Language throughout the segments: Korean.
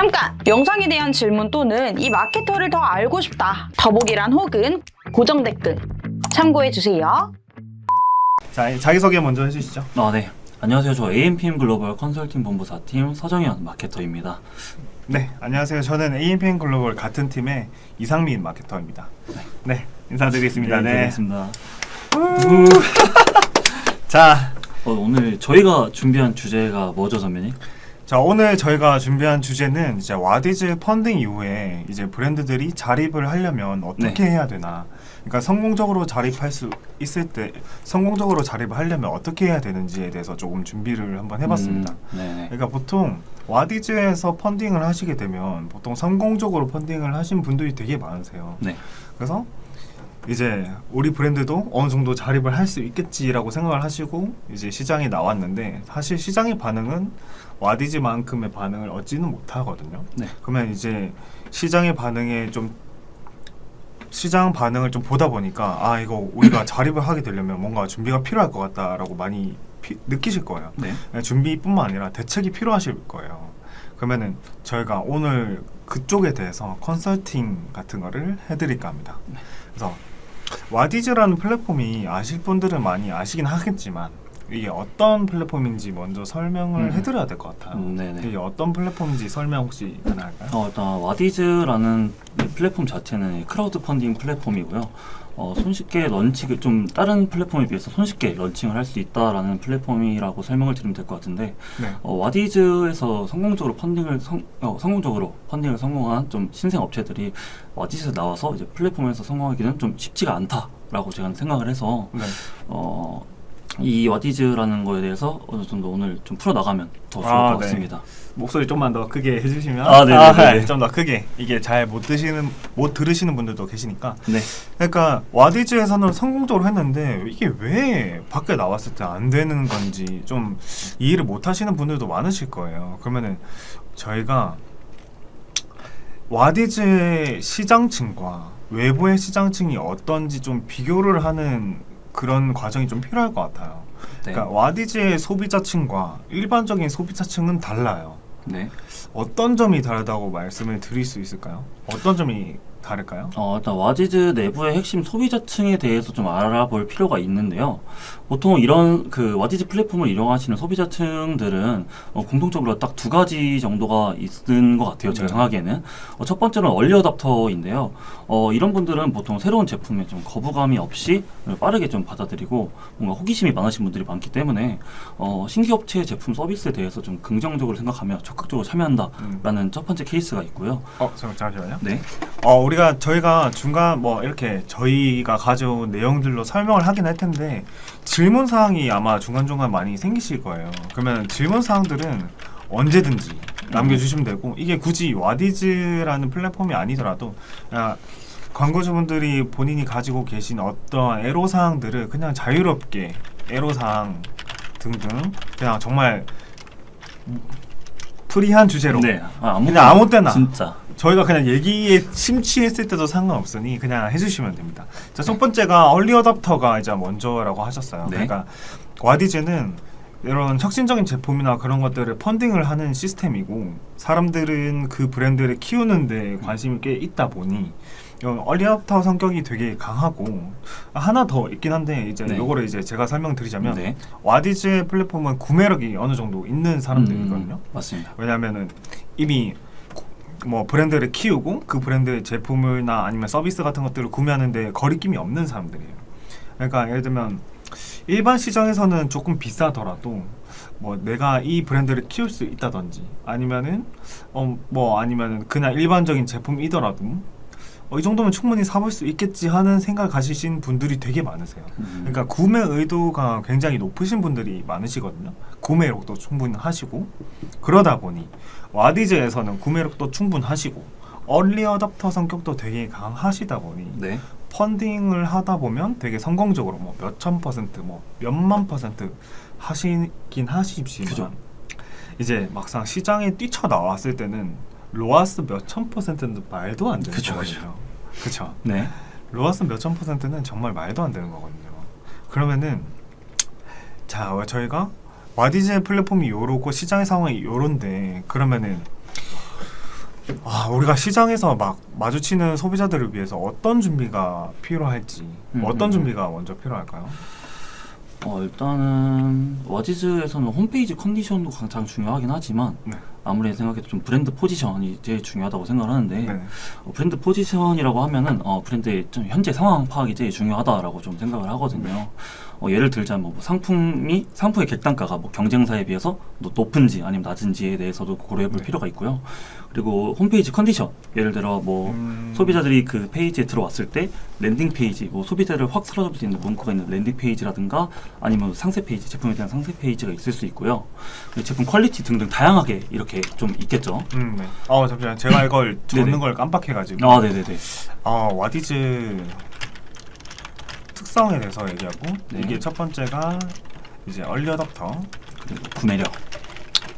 잠깐! 영상에 대한 질문 또는 이 마케터를 더 알고 싶다. 더보기란 혹은 고정 댓글 참고해주세요. 자, 자기소개 먼저 해주시죠. 네. 안녕하세요. 저 AMPM 글로벌 컨설팅 본부사팀 서정현 마케터입니다. 네, 안녕하세요. 저는 AMPM 글로벌 같은 팀의 이상민 마케터입니다. 네, 인사드리겠습니다. 네, 알겠습니다. 자, 오늘 저희가 준비한 주제가 뭐죠, 선배님? 자, 오늘 저희가 준비한 주제는 이제 와디즈 펀딩 이후에 이제 브랜드들이 자립을 하려면 어떻게 해야 되나. 그러니까 성공적으로 자립할 수 있을 때 성공적으로 자립을 하려면 어떻게 해야 되는지에 대해서 조금 준비를 한번 해봤습니다. 그러니까 보통 와디즈에서 펀딩을 하시게 되면 보통 성공적으로 펀딩을 하신 분들이 되게 많으세요. 네. 그래서 이제 우리 브랜드도 어느 정도 자립을 할 수 있겠지라고 생각을 하시고 이제 시장에 나왔는데 사실 시장의 반응은 와디즈만큼의 반응을 얻지는 못하거든요. 네. 그러면 이제 시장 반응을 좀 보다 보니까 이거 우리가 자립을 하게 되려면 뭔가 준비가 필요할 것 같다라고 많이 느끼실 거예요. 네. 준비뿐만 아니라 대책이 필요하실 거예요. 그러면은 저희가 오늘 그쪽에 대해서 컨설팅 같은 거를 해드릴까 합니다. 그래서 와디즈라는 플랫폼이 아실 분들은 많이 아시긴 하겠지만 이게 어떤 플랫폼인지 먼저 설명을 해드려야 될 것 같아요. 이게 어떤 플랫폼인지 설명 혹시 가능할까요? 일단 와디즈라는 플랫폼 자체는 크라우드 펀딩 플랫폼이고요. 손쉽게 좀 다른 플랫폼에 비해서 손쉽게 런칭을 할 수 있다라는 플랫폼이라고 설명을 드리면 될 것 같은데, 와디즈에서 성공적으로 펀딩을 성공한 좀 신생 업체들이 와디즈에서 나와서 이제 플랫폼에서 성공하기는 좀 쉽지가 않다라고 제가 생각을 해서 이 와디즈라는 거에 대해서 어느 정도 오늘 좀 풀어나가면 더 좋을 것 같습니다. 목소리 좀만 더 크게 해주시면 좀 더 크게 이게 잘 못 들으시는 분들도 계시니까. 그러니까 와디즈에서는 성공적으로 했는데 이게 왜 밖에 나왔을 때 안 되는 건지 좀 이해를 못 하시는 분들도 많으실 거예요. 그러면은 저희가 와디즈의 시장층과 외부의 시장층이 어떤지 좀 비교를 하는 그런 과정이 좀 필요할 것 같아요. 그러니까 와디즈의 소비자층과 일반적인 소비자층은 달라요. 어떤 점이 다르다고 말씀을 드릴 수 있을까요? 어떤 점이 다를까요? 일단 와디즈 내부의 핵심 소비자층에 대해서 좀 알아볼 필요가 있는데요. 보통 이런 와디즈 플랫폼을 이용하시는 소비자층들은 공통적으로 딱 두 가지 정도가 있는 것 같아요. 제가 생각하기에는. 첫 번째는 얼리 어답터인데요. 이런 분들은 보통 새로운 제품에 좀 거부감이 없이 빠르게 좀 받아들이고 뭔가 호기심이 많으신 분들이 많기 때문에 신규 업체의 제품 서비스에 대해서 좀 긍정적으로 생각하며 적극적으로 참여한다라는 첫 번째 케이스가 있고요. 잠시만요. 네. 저희가 중간 이렇게 저희가 가져온 내용들로 설명을 하긴 할 텐데 질문 사항이 아마 중간중간 많이 생기실 거예요. 그러면 질문 사항들은 언제든지 남겨주시면 되고 이게 굳이 와디즈라는 플랫폼이 아니더라도 광고주분들이 본인이 가지고 계신 어떤 애로사항들을 그냥 자유롭게 애로사항 등등 그냥 정말 프리한 주제로 그냥 아무 때나 진짜 저희가 그냥 얘기에 심취했을 때도 상관없으니 그냥 해주시면 됩니다. 자, 첫 번째가 얼리 어답터가 이제 먼저라고 하셨어요. 그러니까 와디즈는 이런 혁신적인 제품이나 그런 것들을 펀딩을 하는 시스템이고 사람들은 그 브랜드를 키우는데 관심이 꽤 있다 보니 얼리 어답터 성격이 되게 강하고 하나 더 있긴 한데 이제 요거를 이제 제가 설명드리자면 와디즈 플랫폼은 구매력이 어느 정도 있는 사람들이거든요. 맞습니다. 왜냐면은 이미 브랜드를 키우고 그 브랜드의 제품이나 아니면 서비스 같은 것들을 구매하는데 거리낌이 없는 사람들이에요. 그러니까 예를 들면 일반 시장에서는 조금 비싸더라도 내가 이 브랜드를 키울 수 있다든지 아니면은 아니면은 그냥 일반적인 제품이더라도 이 정도면 충분히 사볼 수 있겠지 하는 생각을 가지신 분들이 되게 많으세요. 그러니까 구매 의도가 굉장히 높으신 분들이 많으시거든요. 구매력도 충분하시고 그러다 보니 와디즈에서는 구매력도 충분하시고 얼리 어답터 성격도 되게 강하시다 보니 펀딩을 하다 보면 되게 성공적으로 몇천 퍼센트 몇만 퍼센트 하시긴 하시지만 이제 막상 시장에 뛰쳐나왔을 때는 로아스 몇천 퍼센트는 말도 안 되는 거거든요. 그쵸? 로아스 몇천 퍼센트는 정말 말도 안 되는 거거든요. 그러면은 저희가 와디즈 플랫폼이 요렇고 시장의 상황이 요런데 그러면은 우리가 시장에서 막 마주치는 소비자들을 위해서 어떤 준비가 필요할지, 어떤 준비가 먼저 필요할까요? 일단은 워지즈에서는 홈페이지 컨디션도 가장 중요하긴 하지만 네. 아무리 생각해도 좀 브랜드 포지션이 제일 중요하다고 생각을 하는데 네. 브랜드 포지션이라고 하면은 브랜드의 좀 현재 상황 파악이 제일 중요하다라고 좀 생각을 하거든요. 예를 들자면 뭐 상품의 객단가가 뭐 경쟁사에 비해서 높은지 아니면 낮은지에 대해서도 고려해볼 필요가 있고요. 그리고 홈페이지 컨디션, 예를 들어 뭐 소비자들이 그 페이지에 들어왔을 때 랜딩 페이지, 뭐 소비자를 확 사로잡을 수 있는 문구가 있는 랜딩 페이지라든가 아니면 상세 페이지, 제품에 대한 상세 페이지가 있을 수 있고요. 그리고 제품 퀄리티 등등 다양하게 이렇게 좀 있겠죠. 네. 잠시만, 제가 이걸 적는 걸 깜빡해가지고. 네네네. 와디즈 특성에 대해서 얘기하고, 네. 이게 첫 번째가 이제 얼리 어답터, 그리고 구매력.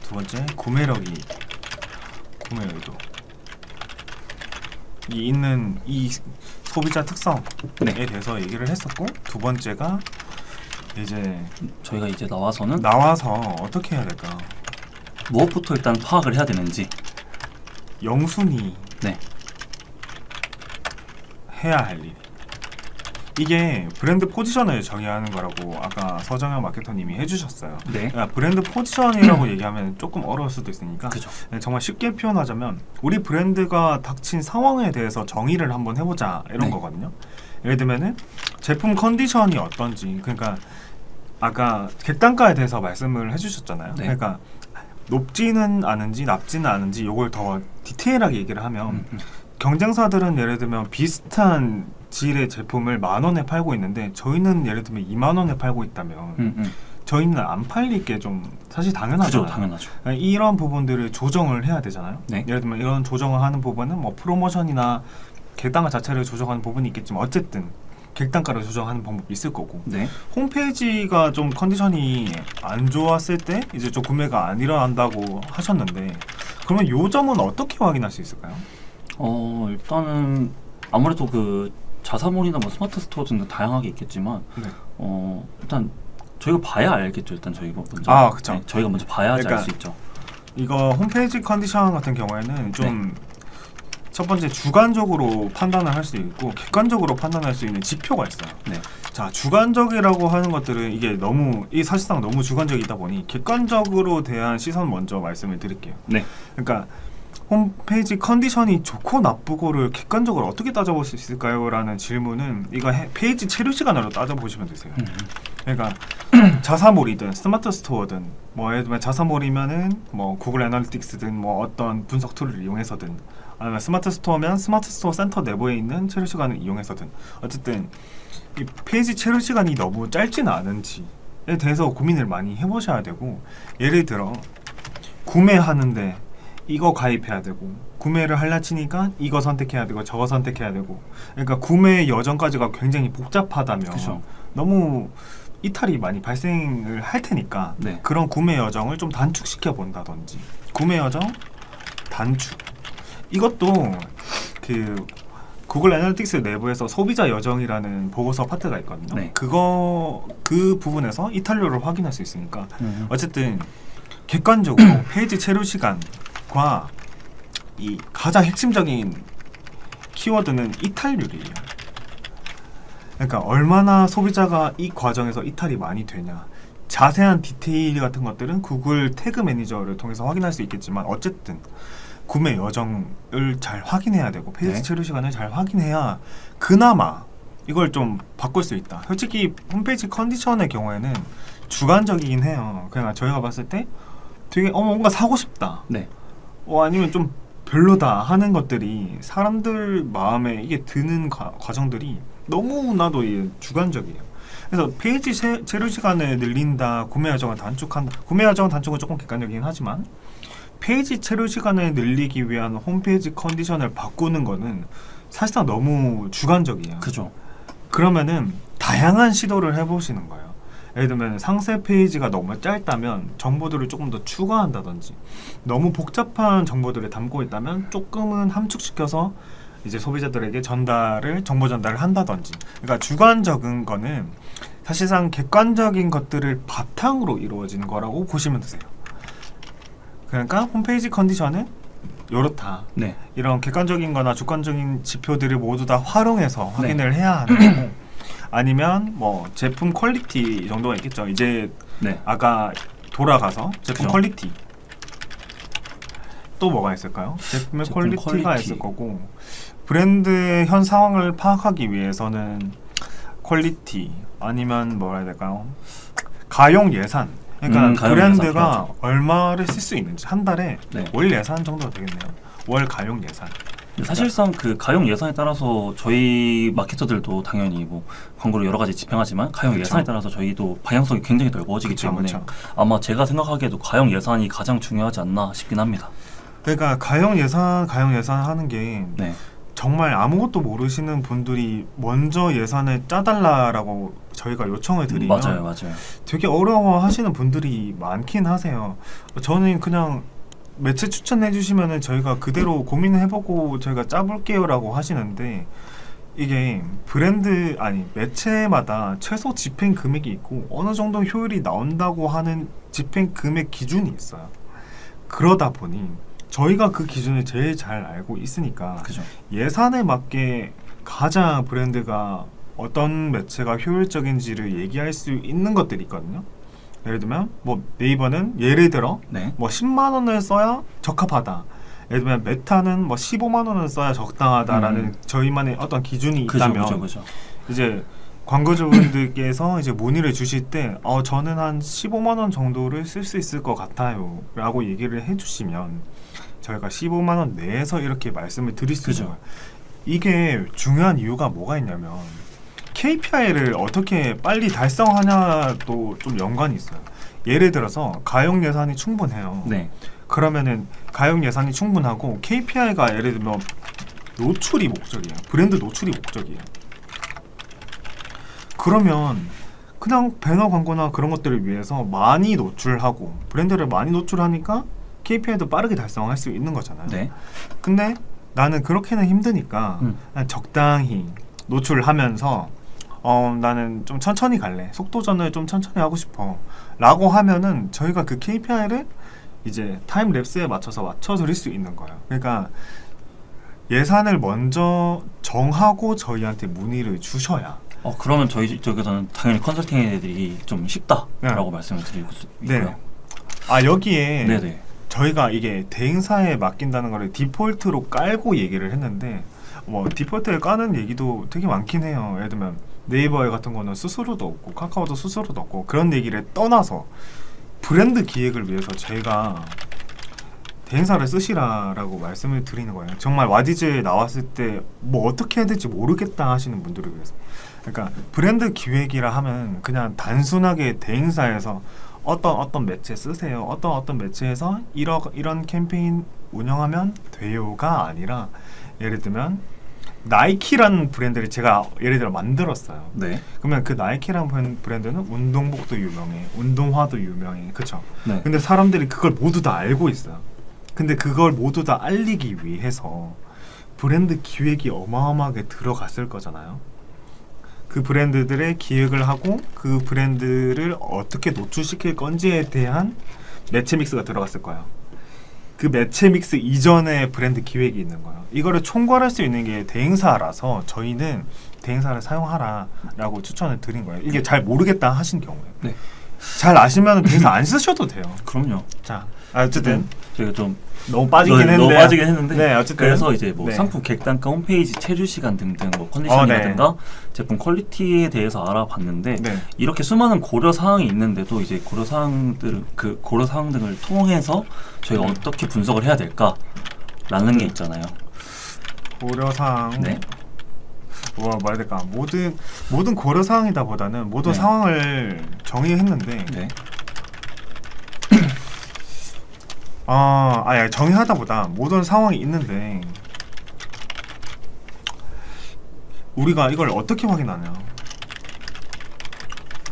두 번째 구매력이 구매율도 있는 이 소비자 특성에 네. 대해서 얘기를 했었고, 두 번째가 이제 저희가 이제 나와서 어떻게 해야 될까? 무엇부터 일단 파악을 해야 되는지. 영순이 네. 해야 할 일. 이게 브랜드 포지션을 정의하는 거라고 아까 서정현 마케터님이 해주셨어요. 네. 그러니까 브랜드 포지션이라고 얘기하면 조금 어려울 수도 있으니까 그죠. 정말 쉽게 표현하자면 우리 브랜드가 닥친 상황에 대해서 정의를 한번 해보자 이런 네. 거거든요. 예를 들면은 제품 컨디션이 어떤지, 그러니까 아까 객단가에 대해서 말씀을 해주셨잖아요. 네. 그러니까 높지는 않은지 낮지는 않은지 요걸 더 디테일하게 얘기를 하면 경쟁사들은 예를 들면 비슷한 질의 제품을 10,000원에 팔고 있는데 저희는 예를 들면 20,000원에 팔고 있다면 저희는 안 팔릴 게 좀 사실 당연하잖아요. 그죠, 당연하죠. 이런 부분들을 조정을 해야 되잖아요. 네. 예를 들면 이런 조정을 하는 부분은 뭐 프로모션이나 객단가 자체를 조정하는 부분이 있겠지만 어쨌든 객단가를 조정하는 방법이 있을 거고, 네. 홈페이지가 좀 컨디션이 안 좋았을 때 이제 좀 구매가 안 일어난다고 하셨는데, 그러면 요 점은 어떻게 확인할 수 있을까요? 일단은 아무래도 그 자사몰이나 뭐 스마트 스토어 등등 다양하게 있겠지만 네. 일단 저희가 봐야 알겠죠. 일단 저희가 먼저. 그쵸. 네, 저희가 먼저 봐야지 알 수 있죠. 이거 홈페이지 컨디션 같은 경우에는 좀 첫 번째 주관적으로 판단을 할 수 있고 객관적으로 판단할 수 있는 지표가 있어요. 네. 자, 주관적이라고 하는 것들은 이게 사실상 너무 주관적이다 보니 객관적으로 대한 시선 먼저 말씀을 드릴게요. 네. 그러니까 홈페이지 컨디션이 좋고 나쁘고를 객관적으로 어떻게 따져볼 수 있을까요? 라는 질문은 이거 페이지 체류 시간으로 따져보시면 되세요. 그러니까 자사몰이든 스마트 스토어든 뭐 예를 들면 자사몰이면은 뭐 구글 애널리틱스든 뭐 어떤 분석 툴을 이용해서든 아니면 스마트 스토어면 스마트 스토어 센터 내부에 있는 체류 시간을 이용해서든 어쨌든 이 페이지 체류 시간이 너무 짧지는 않은지에 대해서 고민을 많이 해보셔야 되고, 예를 들어 구매하는데 이거 가입해야 되고 구매를 하려 치니까 이거 선택해야 되고 저거 선택해야 되고, 그러니까 구매 여정까지가 굉장히 복잡하다면 그쵸. 너무 이탈이 많이 발생을 할 테니까 네. 그런 구매 여정을 좀 단축시켜 본다든지, 구매 여정 단축, 이것도 그 구글 애널리틱스 내부에서 소비자 여정이라는 보고서 파트가 있거든요. 네. 그 부분에서 이탈률을 확인할 수 있으니까 어쨌든 객관적으로 페이지 체류 시간과 이 가장 핵심적인 키워드는 이탈률이에요. 그러니까 얼마나 소비자가 이 과정에서 이탈이 많이 되냐, 자세한 디테일 같은 것들은 구글 태그 매니저를 통해서 확인할 수 있겠지만 어쨌든 구매 여정을 잘 확인해야 되고 페이지 네. 체류 시간을 잘 확인해야 그나마 이걸 좀 바꿀 수 있다. 솔직히 홈페이지 컨디션의 경우에는 주관적이긴 해요. 그냥 저희가 봤을 때 되게 뭔가 사고 싶다, 네. 아니면 좀 별로다 하는 것들이 사람들 마음에 이게 드는 과정들이 너무나도 주관적이에요. 그래서 페이지 체류 시간을 늘린다, 구매 여정을 단축한다. 구매 여정 단축은 조금 객관적이긴 하지만 페이지 체류 시간을 늘리기 위한 홈페이지 컨디션을 바꾸는 거는 사실상 너무 주관적이에요. 그죠. 그러면은 다양한 시도를 해보시는 거예요. 예를 들면 상세 페이지가 너무 짧다면 정보들을 조금 더 추가한다든지, 너무 복잡한 정보들을 담고 있다면 조금은 함축시켜서 이제 소비자들에게 정보 전달을 한다든지. 그러니까 주관적인 거는 사실상 객관적인 것들을 바탕으로 이루어지는 거라고 보시면 되세요. 그러니까 홈페이지 컨디션은 요렇다. 네. 이런 객관적인 거나 주관적인 지표들을 모두 다 활용해서 확인을 해야 하는 거고 아니면 뭐 제품 퀄리티 정도가 있겠죠. 이제 네. 아까 돌아가서 제품 그죠. 퀄리티 또 뭐가 있을까요? 제품의 제품 퀄리티가 퀄리티. 있을 거고 브랜드의 현 상황을 파악하기 위해서는 퀄리티 아니면 뭐라 해야 될까요? 가용 예산. 그러니까 가용 브랜드가 예산 얼마를 쓸 수 있는지 한 달에 네. 월 예산 정도 되겠네요. 월 가용 예산. 사실상 그 가용 예산에 따라서 저희 마케터들도 당연히 뭐 광고를 여러 가지 집행하지만 가용 그쵸. 예산에 따라서 저희도 방향성이 굉장히 넓어지기 그쵸, 때문에 그쵸. 아마 제가 생각하기에도 가용 예산이 가장 중요하지 않나 싶긴 합니다. 그러니까 가용 예산 하는 게 네. 정말 아무것도 모르시는 분들이 먼저 예산을 짜달라라고 저희가 요청을 드리면 맞아요. 되게 어려워하시는 분들이 많긴 하세요. 저는 그냥 매체 추천해 주시면은 저희가 그대로 고민해보고 저희가 짜볼게요라고 하시는데 이게 브랜드 아니 매체마다 최소 집행 금액이 있고 어느 정도 효율이 나온다고 하는 집행 금액 기준이 있어요. 그러다 보니 저희가 그 기준을 제일 잘 알고 있으니까 그죠. 예산에 맞게 가장 브랜드가 어떤 매체가 효율적인지를 얘기할 수 있는 것들이 있거든요. 예를 들면 뭐 네이버는 예를 들어 네. 뭐 10만 원을 써야 적합하다. 예를 들면 메타는 뭐 15만 원을 써야 적당하다라는 저희만의 어떤 기준이 있다면 그죠. 이제 광고주분들께서 이제 문의를 주실 때 저는 한 15만 원 정도를 쓸 수 있을 것 같아요 라고 얘기를 해주시면 저희가 15만 원 내에서 이렇게 말씀을 드릴 수 그죠. 있어요. 이게 중요한 이유가 뭐가 있냐면 KPI를 어떻게 빨리 달성하냐도 좀 연관이 있어요. 예를 들어서 가용 예산이 충분해요. 네. 그러면은 가용 예산이 충분하고 KPI가 예를 들면 노출이 목적이에요. 브랜드 노출이 목적이에요. 그러면 그냥 배너 광고나 그런 것들을 위해서 많이 노출하고 브랜드를 많이 노출하니까 KPI도 빠르게 달성할 수 있는 거잖아요. 네. 근데 나는 그렇게는 힘드니까 그냥 적당히 노출하면서 나는 좀 천천히 갈래. 속도전을 좀 천천히 하고 싶어. 라고 하면은 저희가 그 KPI를 이제 타임랩스에 맞춰 드릴 수 있는 거예요. 그러니까 예산을 먼저 정하고 저희한테 문의를 주셔야 그러면 저희 쪽에서는 당연히 컨설팅 애들이 좀 쉽다라고 네. 말씀을 드리고 있고요. 네. 여기에 네네. 저희가 이게 대행사에 맡긴다는 거를 디폴트로 깔고 얘기를 했는데 뭐 디폴트에 까는 얘기도 되게 많긴 해요. 예를 들면 네이버 같은 거는 수수료도 없고 카카오도 수수료도 없고 그런 얘기를 떠나서 브랜드 기획을 위해서 저희가 대행사를 쓰시라라고 말씀을 드리는 거예요. 정말 와디즈에 나왔을 때 뭐 어떻게 해야 될지 모르겠다 하시는 분들을 위해서. 그러니까 브랜드 기획이라 하면 그냥 단순하게 대행사에서 어떤 매체 쓰세요. 어떤 매체에서 이런 캠페인 운영하면 돼요가 아니라 예를 들면 나이키라는 브랜드를 제가 예를 들어 만들었어요. 네. 그러면 그 나이키라는 브랜드는 운동복도 유명해, 운동화도 유명해, 그쵸? 네. 근데 사람들이 그걸 모두 다 알고 있어요. 근데 그걸 모두 다 알리기 위해서 브랜드 기획이 어마어마하게 들어갔을 거잖아요. 그 브랜드들의 기획을 하고 그 브랜드를 어떻게 노출시킬 건지에 대한 매체 믹스가 들어갔을 거예요. 그 매체 믹스 이전에 브랜드 기획이 있는 거예요. 이거를 총괄할 수 있는 게 대행사라서 저희는 대행사를 사용하라라고 추천을 드린 거예요. 이게 잘 모르겠다 하신 경우에. 네. 잘 아시면 대행사 안 쓰셔도 돼요. 그럼요. 자, 어쨌든 저희가 좀 너무 빠지긴 했는데. 너무 빠지긴 했는데. 네, 어쨌든 그래서 이제 뭐 네. 상품 객단가, 홈페이지 체류 시간 등등 뭐 컨디션이라든가 제품 퀄리티에 대해서 알아봤는데 네. 이렇게 수많은 고려 사항이 있는데도 이제 고려 사항 등을 통해서 저희가 어떻게 분석을 해야 될까라는 게 있잖아요. 고려사항. 네. 뭐라 해야 될까? 모든 고려사항이다보다는 모든 네. 상황을 정의했는데 네. 정의하다보다 모든 상황이 있는데 우리가 이걸 어떻게 확인하냐?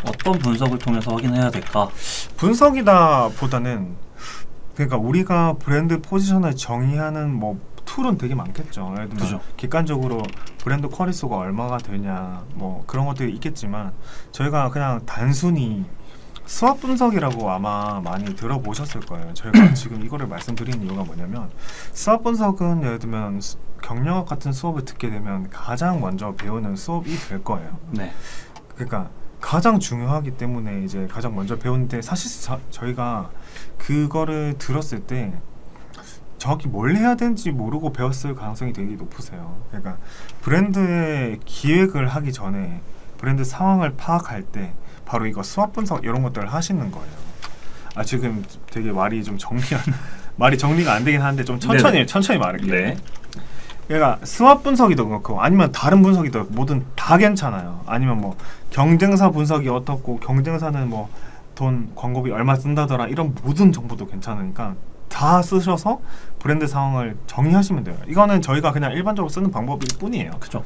어떤 분석을 통해서 확인해야 될까? 분석이다 보다는 그러니까 우리가 브랜드 포지션을 정의하는 뭐 툴은 되게 많겠죠. 예를 들면 그죠. 객관적으로 브랜드 퀄리티가 얼마가 되냐 뭐 그런 것들이 있겠지만 저희가 그냥 단순히 수압 분석이라고 아마 많이 들어보셨을 거예요. 저희가 지금 이거를 말씀드리는 이유가 뭐냐면 수압 분석은 예를 들면 경영학 같은 수업을 듣게 되면 가장 먼저 배우는 수업이 될 거예요. 네. 그러니까 가장 중요하기 때문에 이제 가장 먼저 배우는데 사실 저희가 그거를 들었을 때 정확히 뭘 해야 되는지 모르고 배웠을 가능성이 되게 높으세요. 그러니까 브랜드의 기획을 하기 전에 브랜드 상황을 파악할 때 바로 이거 수압 분석 이런 것들을 하시는 거예요. 아 지금 되게 말이 좀 말이 정리가 안 되긴 하는데 좀 천천히 말할게요. 네. 그러니까 수압 분석이도 그렇고 아니면 다른 분석이도 뭐든 다 괜찮아요. 아니면 뭐 경쟁사 분석이 어떻고 경쟁사는 뭐 돈 광고비 얼마 쓴다더라 이런 모든 정보도 괜찮으니까 다 쓰셔서 브랜드 상황을 정의하시면 돼요. 이거는 저희가 그냥 일반적으로 쓰는 방법일 뿐이에요. 그죠.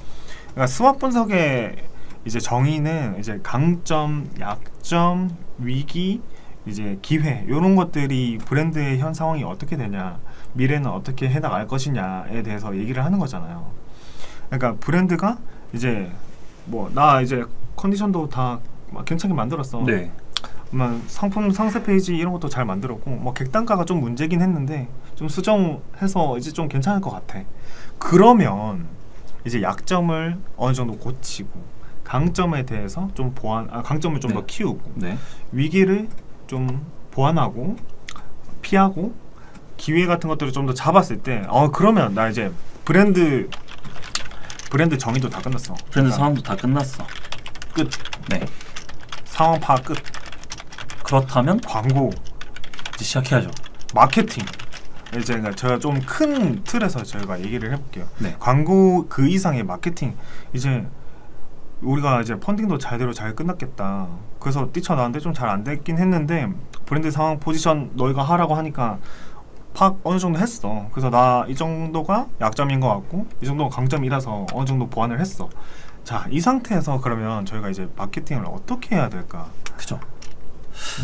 그러니까 수압 분석의 이제 정의는 이제 강점, 약점, 위기, 이제 기회 이런 것들이 브랜드의 현 상황이 어떻게 되냐, 미래는 어떻게 해나갈 것이냐에 대해서 얘기를 하는 거잖아요. 그러니까 브랜드가 이제 뭐 나 이제 컨디션도 다 막 괜찮게 만들었어. 네. 상품 상세 페이지 이런 것도 잘 만들었고 뭐 객단가가 좀 문제긴 했는데 좀 수정해서 이제 좀 괜찮을 것 같아. 그러면 이제 약점을 어느 정도 고치고 강점에 대해서 좀 강점을 좀 더 네. 키우고 네. 위기를 좀 보완하고 피하고 기회 같은 것들을 좀 더 잡았을 때 그러면 나 이제 브랜드 정의도 다 끝났어. 브랜드 그러니까 상황도 다 끝났어. 끝. 네. 상황 파악 끝. 그렇다면 광고, 이제 시작해야죠. 마케팅. 이제 제가 좀 큰 틀에서 저희가 얘기를 해볼게요. 네. 광고 그 이상의 마케팅. 이제 우리가 이제 펀딩도 제대로 잘 끝났겠다. 그래서 뛰쳐나왔는데 좀 잘 안 됐긴 했는데 브랜드 상황 포지션 너희가 하라고 하니까 파악 어느 정도 했어. 그래서 나 이 정도가 약점인 것 같고 이 정도가 강점이라서 어느 정도 보완을 했어. 자, 이 상태에서 그러면 저희가 이제 마케팅을 어떻게 해야 될까? 그죠.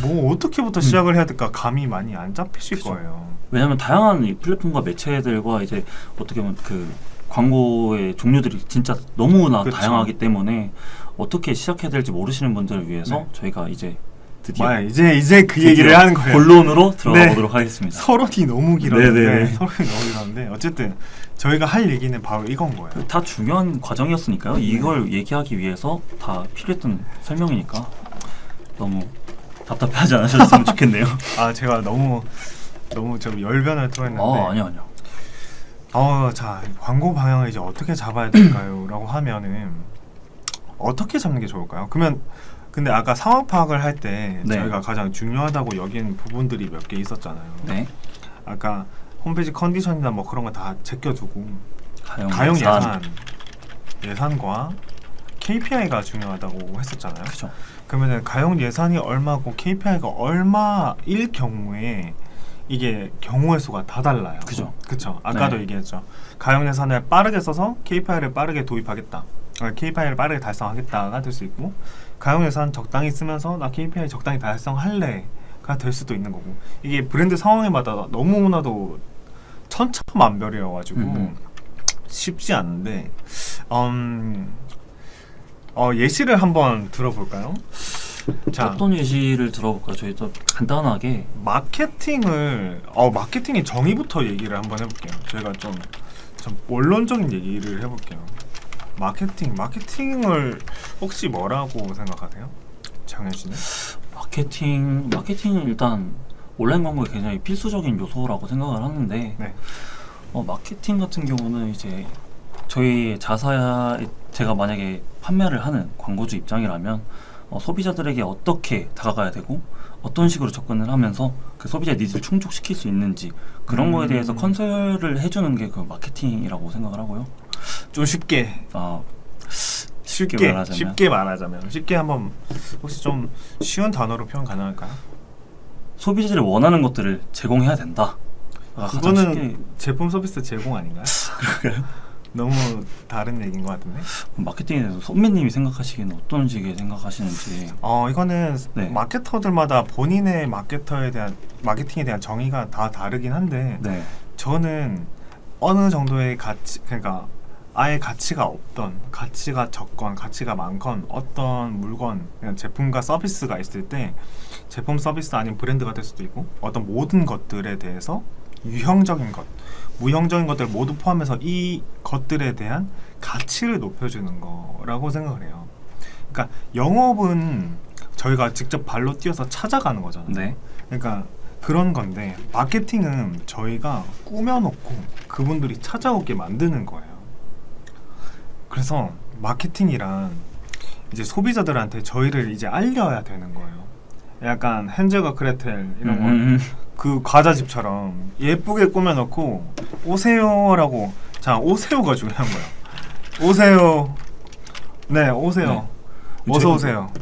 뭐 어떻게부터 시작을 해야 될까? 감이 많이 안 잡히실 그쵸. 거예요. 왜냐하면 다양한 이 플랫폼과 매체들과 이제 어떻게 보면 그 광고의 종류들이 진짜 너무나 그쵸. 다양하기 때문에 어떻게 시작해야 될지 모르시는 분들을 위해서 네. 저희가 이제 드디어 이제 그 얘기를 하는 거예요. 본론으로 들어가 네. 보도록 하겠습니다. 서론이 너무 길었는데 네네네. 서론이 너무 길었는데 어쨌든 저희가 할 얘기는 바로 이건 거예요. 다 중요한 과정이었으니까요. 이걸 얘기하기 위해서 다 필요했던 설명이니까 너무 답답해하지 않으셨으면 좋겠네요. 아 제가 너무 좀 열변을 토했는데 아니요. 자 광고 방향을 이제 어떻게 잡아야 될까요? 라고 하면은 어떻게 잡는 게 좋을까요? 근데 아까 상황 파악을 할 때 네. 저희가 가장 중요하다고 여긴 부분들이 몇 개 있었잖아요. 네. 아까 홈페이지 컨디션이나 뭐 그런 거 다 제껴두고 가용 예산과 KPI가 중요하다고 했었잖아요. 그죠. 그러면은 가용 예산이 얼마고 KPI가 얼마일 경우에 이게 경우의 수가 다 달라요. 그죠. 그쵸. 아까도 네. 얘기했죠. 가용 예산을 빠르게 써서 KPI를 빠르게 도입하겠다. KPI를 빠르게 달성하겠다가 될 수 있고 가용 예산 적당히 쓰면서 나 KPI 적당히 달성할래가 될 수도 있는 거고 이게 브랜드 상황에마다 너무나도 천차만별이어가지고 쉽지 않은데 예시를 한번 들어볼까요? 자, 어떤 예시를 들어볼까요? 저희 또 간단하게 마케팅의 정의부터 얘기를 한번 해볼게요. 저희가 좀 원론적인 얘기를 해볼게요. 마케팅을 혹시 뭐라고 생각하세요? 장현 씨는? 마케팅은 일단 온라인 광고에 굉장히 필수적인 요소라고 생각을 하는데 네. 마케팅 같은 경우는 이제 저희 자사에 제가 만약에 판매를 하는 광고주 입장이라면 소비자들에게 어떻게 다가가야 되고 어떤 식으로 접근을 하면서 그 소비자의 니즈를 충족시킬 수 있는지 그런 거에 대해서 컨설을 해주는 게 그 마케팅이라고 생각을 하고요. 좀 쉽게 말하자면 쉽게 한번 혹시 좀 쉬운 단어로 표현 가능할까요? 소비자들이 원하는 것들을 제공해야 된다. 그거는 제품 서비스 제공 아닌가요? 그럴까요? 너무 다른 얘기인 것 같은데. 마케팅에 대해서 선배님이 생각하시기에는 어떤 식의 생각하시는지. 이거는 네. 마케터들마다 본인의 마케팅에 대한 정의가 다 다르긴 한데 네. 저는 어느 정도의 가치, 그러니까 아예 가치가 없던, 가치가 적건, 가치가 많건 어떤 물건, 그냥 제품과 서비스가 있을 때 제품 서비스 아닌 브랜드가 될 수도 있고 어떤 모든 것들에 대해서 유형적인 것, 무형적인 것들을 모두 포함해서 이 것들에 대한 가치를 높여주는 거라고 생각을 해요. 그러니까 영업은 저희가 직접 발로 뛰어서 찾아가는 거잖아요. 네. 그러니까 그런 건데 마케팅은 저희가 꾸며놓고 그분들이 찾아오게 만드는 거예요. 그래서 마케팅이란 이제 소비자들한테 저희를 이제 알려야 되는 거예요. 약간 헨젤과 그레텔 이런 거 그 과자집처럼 예쁘게 꾸며놓고 오세요라고. 자, 오세요가 중요한 거야. 오세요. 네, 오세요. 네. 어서 오세요.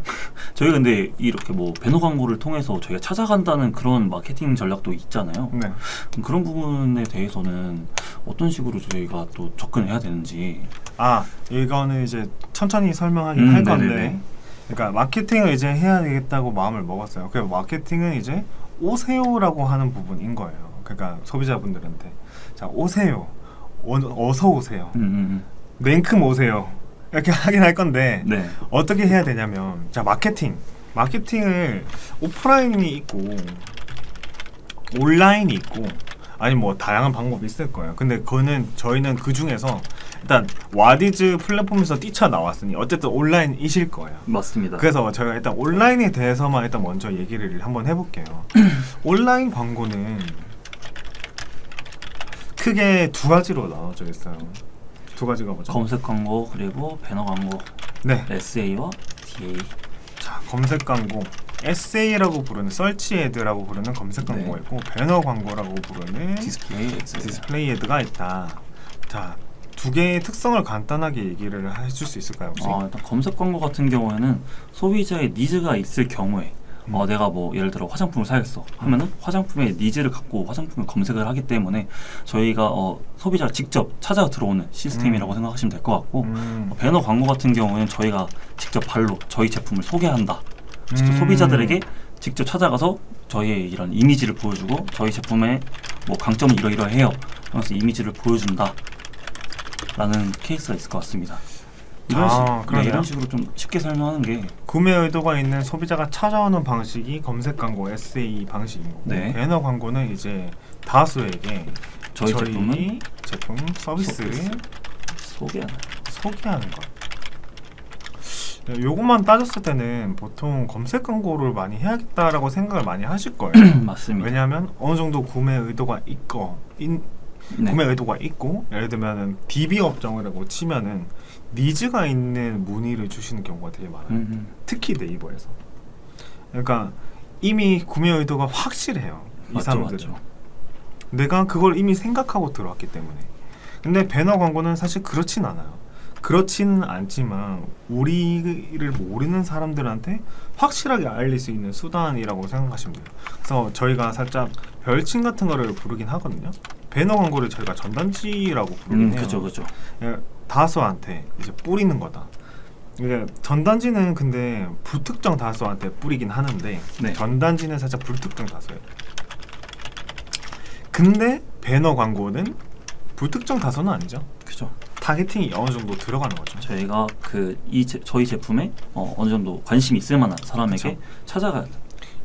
저희 근데 이렇게 뭐 배너 광고를 통해서 저희가 찾아간다는 그런 마케팅 전략도 있잖아요. 네. 그런 부분에 대해서는 어떤 식으로 저희가 또 접근해야 되는지. 아, 이거는 이제 천천히 설명하긴 할 건데, 네네네. 그러니까 마케팅을 이제 해야 되겠다고 마음을 먹었어요. 그 마케팅은 이제 오세요라고 하는 부분인 거예요. 그러니까 소비자분들한테 자, 오세요, 어서 오세요, 냉큼 오세요 이렇게 하긴 할 건데 네. 어떻게 해야 되냐면, 자, 마케팅을 오프라인이 있고 온라인이 있고 아니 뭐 다양한 방법이 있을 거예요. 근데 그거는 저희는 그 중에서 일단 와디즈 플랫폼에서 뛰쳐나왔으니 어쨌든 온라인이실 거예요. 맞습니다. 그래서 저희가 일단 온라인에 대해서만 일단 먼저 얘기를 한번 해볼게요. 온라인 광고는 크게 두 가지로 나눠져 있어요. 두 가지가 뭐죠? 검색 광고 그리고 배너 광고, 네. SA와 DA. 자, 검색 광고, SA라고 부르는 서치 애드라고 부르는 검색 광고가 네. 있고 배너 광고라고 부르는 디스플레이 애드가 있다. 자, 두 개의 특성을 간단하게 얘기를 해줄 수 있을까요, 혹시? 일단 검색 광고 같은 경우에는 소비자의 니즈가 있을 경우에 내가 뭐 예를 들어 화장품을 사야겠어 하면은 화장품의 니즈를 갖고 화장품을 검색을 하기 때문에 저희가 소비자가 직접 찾아 들어오는 시스템이라고 생각하시면 될 것 같고, 배너 광고 같은 경우에는 저희가 직접 발로 저희 제품을 소개한다. 직접 소비자들에게 직접 찾아가서 저희의 이런 이미지를 보여주고 저희 제품의 뭐 강점은 이러이러해요 하면서 이미지를 보여준다 라는 케이스가 있을 것 같습니다. 그러네요. 이런 식으로 좀 쉽게 설명하는 게 구매 의도가 있는 소비자가 찾아오는 방식이 검색 광고 SA 방식인 거고, 네. 배너 광고는 이제 다수에게 저희 제품은 제품 서비스를 소개하는 것. 요것만 따졌을 때는 보통 검색 광고를 많이 해야겠다라고 생각을 많이 하실 거예요. 맞습니다. 왜냐하면 어느 정도 구매 의도가 있고 네. 구매 의도가 있고, 예를 들면은 DB 업종이라고 치면은 니즈가 있는 문의를 주시는 경우가 되게 많아요. 특히 네이버에서. 그러니까 이미 구매 의도가 확실해요. 이 사람들은. 맞죠. 내가 그걸 이미 생각하고 들어왔기 때문에. 근데 배너 광고는 사실 그렇진 않아요. 그렇지는 않지만 우리를 모르는 사람들한테 확실하게 알릴 수 있는 수단이라고 생각하시면 돼요. 그래서 저희가 살짝 별칭 같은 거를 부르긴 하거든요. 배너 광고를 저희가 전단지라고 부르긴 해요. 그죠. 예, 다수한테 이제 뿌리는 거다. 이게 전단지는 근데 불특정 다수한테 뿌리긴 하는데, 네. 전단지는 살짝 불특정 다수예요. 근데 배너 광고는 불특정 다수는 아니죠. 그죠. 타겟팅이 어느 정도 들어가는 거죠. 저희가 저희 제품에 어느 정도 관심이 있을 만한 사람에게 그쵸. 찾아가야 돼.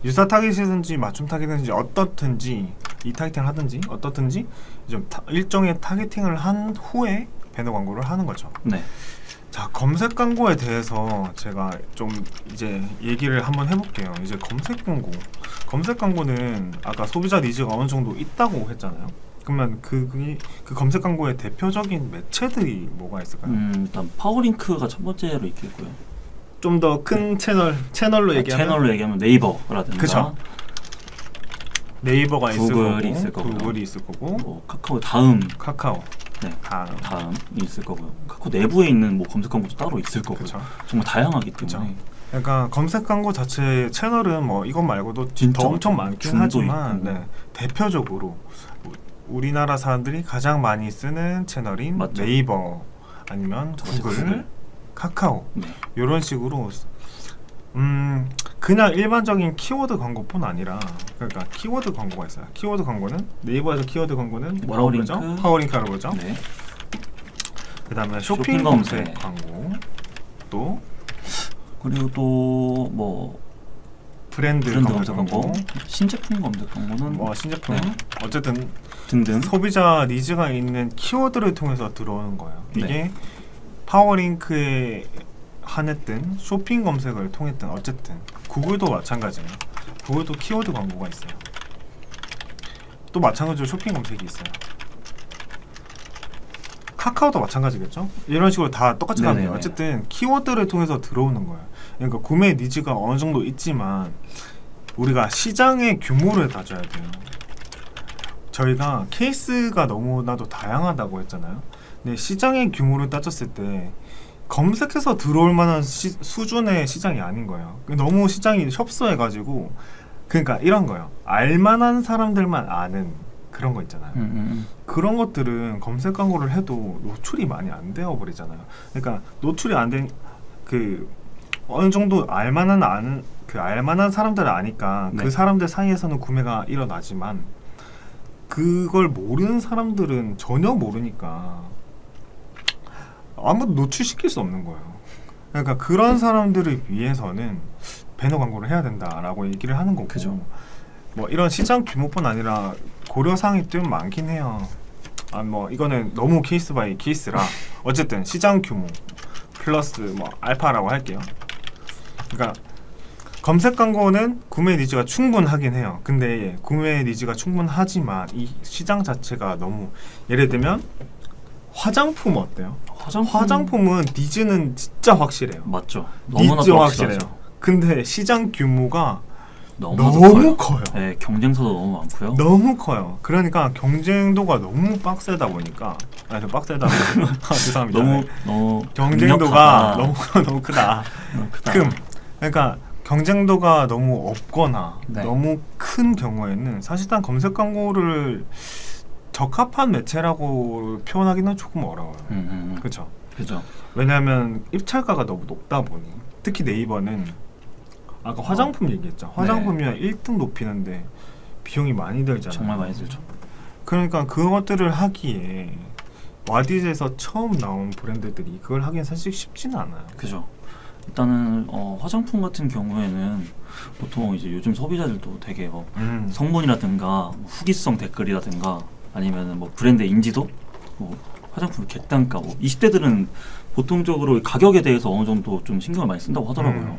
유사 타겟이든지 맞춤 타겟이든지 어떻든지 이 타겟팅을 하든지 어떻든지 좀 일종의 타겟팅을 한 후에 배너 광고를 하는 거죠. 네. 자, 검색 광고에 대해서 제가 좀 이제 얘기를 한번 해볼게요. 이제 검색 광고는 아까 소비자 니즈가 어느 정도 있다고 했잖아요. 그러면 그 검색 광고의 대표적인 매체들이 뭐가 있을까요? 일단 파워링크가 첫 번째로 있겠고요. 좀 더 큰 채널로 얘기하면 채널로 얘기하면 네이버라든가 그쵸. 네이버가 구글이 있을 거고, 있을 거고요. 구글이 있을 거고, 뭐 카카오 다음 카카오 네. 다음. 있을 거고요. 카카오 내부에 있는 뭐 검색 광고도 따로 있을 거고요. 그쵸. 정말 다양하기 그쵸. 때문에 그러니까 검색 광고 자체 채널은 뭐 이것 말고도 진짜 더 엄청 많죠. 많긴 줌도 하지만 있고. 네, 대표적으로 우리나라 사람들이 가장 많이 쓰는 채널인 맞죠. 네이버 아니면 구글, 카카오 네. 이런 식으로 그냥 일반적인 키워드 광고뿐 아니라, 그러니까 키워드 광고가 있어요. 키워드 광고는 네이버에서 키워드 광고는 뭐라고 부르죠? 파워링크. 파워링크라고 그러죠. 네. 그다음에 쇼핑 쇼핑 검색 검색. 광고, 또 그리고 또 뭐 브랜드 브랜드 검색 검색 광고, 광고, 신제품 검색 광고는 뭐 신제품, 네. 어쨌든 등등. 소비자 니즈가 있는 키워드를 통해서 들어오는 거예요. 네. 이게 파워링크에 한했든 쇼핑 검색을 통했든 어쨌든 구글도 마찬가지예요. 구글도 키워드 광고가 있어요. 또 마찬가지로 쇼핑 검색이 있어요. 카카오도 마찬가지겠죠? 이런 식으로 다 똑같이 가는 거예요. 네네네. 어쨌든 키워드를 통해서 들어오는 거예요. 그러니까 구매 니즈가 어느 정도 있지만 우리가 시장의 규모를 다져야 돼요. 저희가 케이스가 너무나도 다양하다고 했잖아요. 근데 시장의 규모를 따졌을 때 검색해서 들어올 만한 수준의 시장이 아닌 거예요. 너무 시장이 협소해가지고, 그러니까 이런 거예요. 알만한 사람들만 아는 그런 거 있잖아요. 그런 것들은 검색 광고를 해도 노출이 많이 안 되어 버리잖아요. 그러니까 노출이 안 된 그 어느 정도 알만한 사람들을 아니까 네. 그 사람들 사이에서는 구매가 일어나지만 그걸 모르는 사람들은 전혀 모르니까 아무도 노출시킬 수 없는 거예요. 그러니까 그런 사람들을 위해서는 배너 광고를 해야 된다라고 얘기를 하는 거고, 그죠. 뭐 이런 시장 규모뿐 아니라 고려사항이 좀 많긴 해요. 뭐 이거는 너무 케이스 바이 케이스라 어쨌든 시장 규모 플러스 뭐 알파라고 할게요. 그러니까 검색 광고는 구매 니즈가 충분하긴 해요. 근데 구매 니즈가 충분하지만 이 시장 자체가 너무, 예를 들면 화장품 어때요? 화장품은 니즈는 진짜 확실해요. 맞죠. 너무나 니즈 또 확실해요. 확실하죠. 근데 시장 규모가 너무 너무 커요. 네, 경쟁사도 너무 많고요. 너무 커요. 그러니까 경쟁도가 너무 빡세다 보니까, 저 빡세다. 죄송합니다. 너무 경쟁도가 강력하다. 너무 크다. 너무 크다. 그러니까 경쟁도가 너무 없거나 네. 너무 큰 경우에는 사실상 검색 광고를 적합한 매체라고 표현하기는 조금 어려워요. 그렇죠. 그죠. 왜냐하면 입찰가가 너무 높다 보니, 특히 네이버는 아까 화장품 얘기했죠. 화장품이면 1등 높이는데 비용이 많이 들잖아요. 정말 많이 들죠. 그러니까 그것들을 하기에 와디즈에서 처음 나온 브랜드들이 그걸 하기엔 사실 쉽지는 않아요. 그죠. 일단은 화장품 같은 경우에는 보통 이제 요즘 소비자들도 되게 뭐 성분이라든가 뭐 후기성 댓글이라든가 아니면은 뭐 브랜드 인지도, 뭐 화장품 객단가, 뭐 20대들은 보통적으로 가격에 대해서 어느 정도 좀 신경을 많이 쓴다고 하더라고요.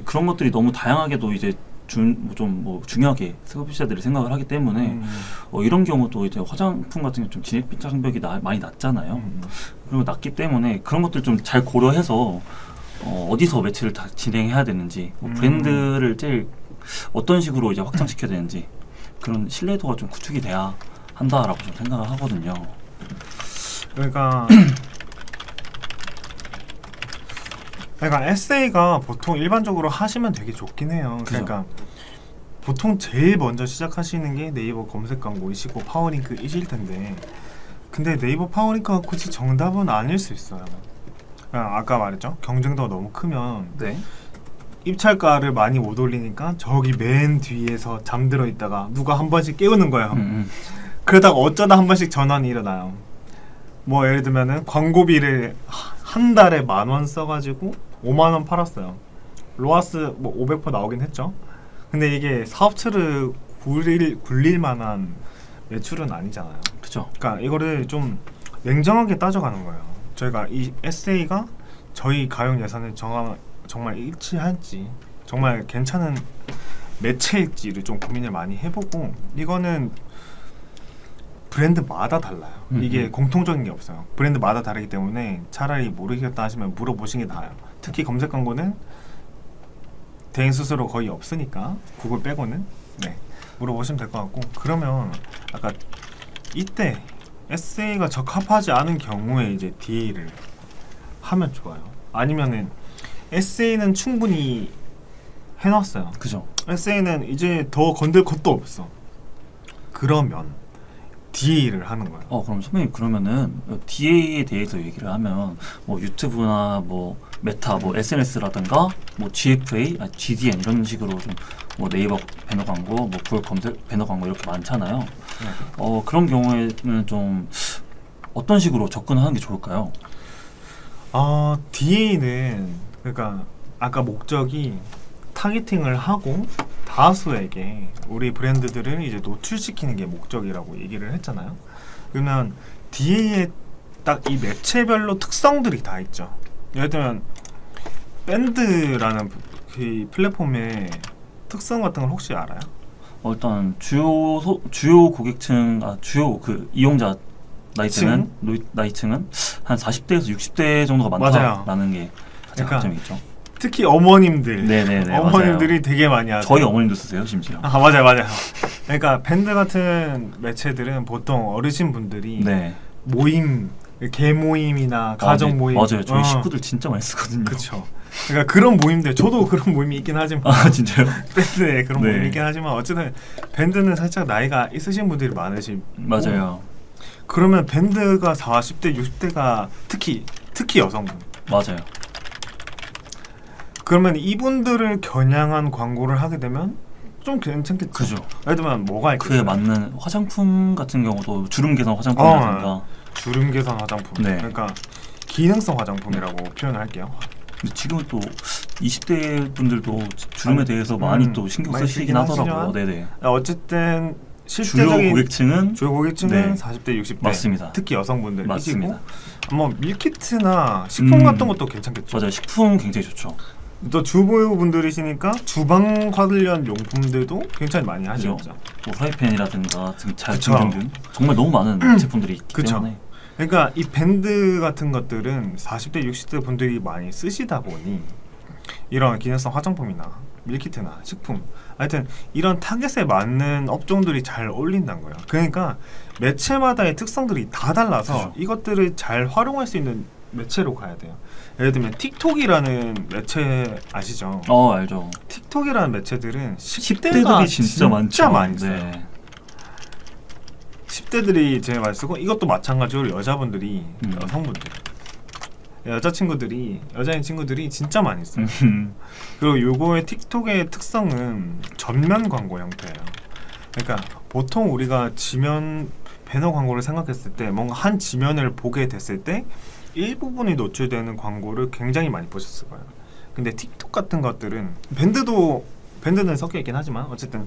그런 것들이 너무 다양하게도 이제 좀 중요하게 소비자들이 생각을 하기 때문에 이런 경우도 이제 화장품 같은 게 좀 진입 장벽이 많이 낮잖아요. 그리고 낮기 때문에 그런 것들 좀 잘 고려해서 어디서 매체를 다 진행해야 되는지, 뭐 브랜드를 제일 어떤 식으로 이제 확장시켜야 되는지 그런 신뢰도가 좀 구축이 돼야 한다라고 좀 생각을 하거든요. 그러니까 에세이가 보통 일반적으로 하시면 되게 좋긴 해요. 그죠. 그러니까 보통 제일 먼저 시작하시는 게 네이버 검색 광고이시고 파워링크이실 텐데, 근데 네이버 파워링크가 굳이 정답은 아닐 수 있어요. 아까 말했죠. 경쟁도가 너무 크면 네. 입찰가를 많이 못 올리니까 저기 맨 뒤에서 잠들어 있다가 누가 한 번씩 깨우는 거예요. 그러다가 어쩌다 한 번씩 전환이 일어나요. 뭐 예를 들면은 광고비를 한 달에 10,000원 써가지고 50,000원 팔았어요. 로아스 뭐 500% 나오긴 했죠. 근데 이게 사업체를 굴릴 만한 매출은 아니잖아요. 그죠. 그러니까 이거를 좀 냉정하게 따져가는 거예요. 저희가 이 에세이가 저희 가용 예산을 정말 일치할지, 정말 괜찮은 매체일지를 좀 고민을 많이 해보고, 이거는 브랜드마다 달라요. 이게 공통적인 게 없어요. 브랜드마다 다르기 때문에 차라리 모르겠다 하시면 물어보시는 게 나아요. 특히 검색 광고는 대행 수수료 거의 없으니까 구글 빼고는 물어보시면 될 것 같고, 그러면 아까 이때 에세이가 적합하지 않은 경우에 이제 DA를 하면 좋아요. 아니면은 에세이는 충분히 해놨어요. 그죠. 에세이는 이제 더 건들 것도 없어. 그러면 DA를 하는 거예요. 그럼 선배님, 그러면은 DA에 대해서 얘기를 하면 뭐 유튜브나 뭐 메타, 뭐 SNS라든가 뭐 GFA, GDN 이런 식으로 좀 뭐 네이버 배너 광고, 뭐 구글 검색 배너 광고 이렇게 많잖아요. 그런 경우에는 좀 어떤 식으로 접근하는 게 좋을까요? DA는 그러니까 아까 목적이 타겟팅을 하고 다수에게 우리 브랜드들을 이제 노출시키는 게 목적이라고 얘기를 했잖아요. 그러면 DA에 딱 이 매체별로 특성들이 다 있죠. 예를 들면 밴드라는 그 플랫폼의 특성 같은 걸 혹시 알아요? 일단 주요 고객층, 주요 그 이용자 나이층은 한 40대에서 60대 정도가 맞아요. 많다라는 게 가장 그러니까 장점이 있죠. 특히 어머님들, 네네네, 어머님들이 되게 많이 하죠. 저희 어머님도 쓰세요, 심지어. 맞아요. 그러니까 밴드 같은 매체들은 보통 어르신 분들이 네. 모임, 개모임이나 가정 모임, 맞아요. 저희 식구들 진짜 많이 쓰거든요. 그렇죠. 그러니까 그런 모임들, 저도 그런 모임이 있긴 하지만 진짜요? 밴드에 그런 네. 모임이 있긴 하지만 어쨌든 밴드는 살짝 나이가 있으신 분들이 많으시고 맞아요. 그러면 밴드가 40대, 60대가 특히 여성분. 맞아요. 그러면 이분들을 겨냥한 광고를 하게 되면 좀 괜찮겠죠. 그죠. 예를 들면 뭐가 그에 있겠어요? 맞는 화장품 같은 경우도 주름 개선 화장품이라든가. 주름 개선 화장품. 네. 그러니까 기능성 화장품이라고 표현을 할게요. 근데 지금은 또 20대 분들도 주름에 대해서 많이 또 신경 많이 쓰시긴 쓰긴 하더라고요. 하시지만 네네. 어쨌든 주요 실제적인 고객층은 주요 고객층은 네. 40대, 60대 맞습니다. 특히 여성분들이시고 맞습니다. 뭐 밀키트나 식품 같은 것도 괜찮겠죠. 맞아요. 식품 굉장히 좋죠. 또 주부분들이시니까 주방 관련 용품들도 굉장히 많이 하시죠. 뭐 프라이팬이라든가 그쵸. 등등등 정말 너무 많은 제품들이 있기 그쵸. 때문에 그러니까 이 밴드 같은 것들은 40대, 60대 분들이 많이 쓰시다 보니 이런 기능성 화장품이나 밀키트나 식품 하여튼 이런 타겟에 맞는 업종들이 잘 어울린다는 거예요. 그러니까 매체마다의 특성들이 다 달라서 그죠. 이것들을 잘 활용할 수 있는 매체로 가야 돼요. 예를 들면 틱톡이라는 매체 아시죠? 알죠. 틱톡이라는 매체들은 10대들이 진짜 많죠. 많이 써요. 네. 10대들이 제일 많이 쓰고 이것도 마찬가지로 여자분들이 여성분들 여자인 친구들이 진짜 많이 써요. 그리고 요거의 틱톡의 특성은 전면 광고 형태예요. 그러니까 보통 우리가 지면 배너 광고를 생각했을 때 뭔가 한 지면을 보게 됐을 때 일부분이 노출되는 광고를 굉장히 많이 보셨을 거예요. 근데 틱톡 같은 것들은 밴드는 섞여 있긴 하지만 어쨌든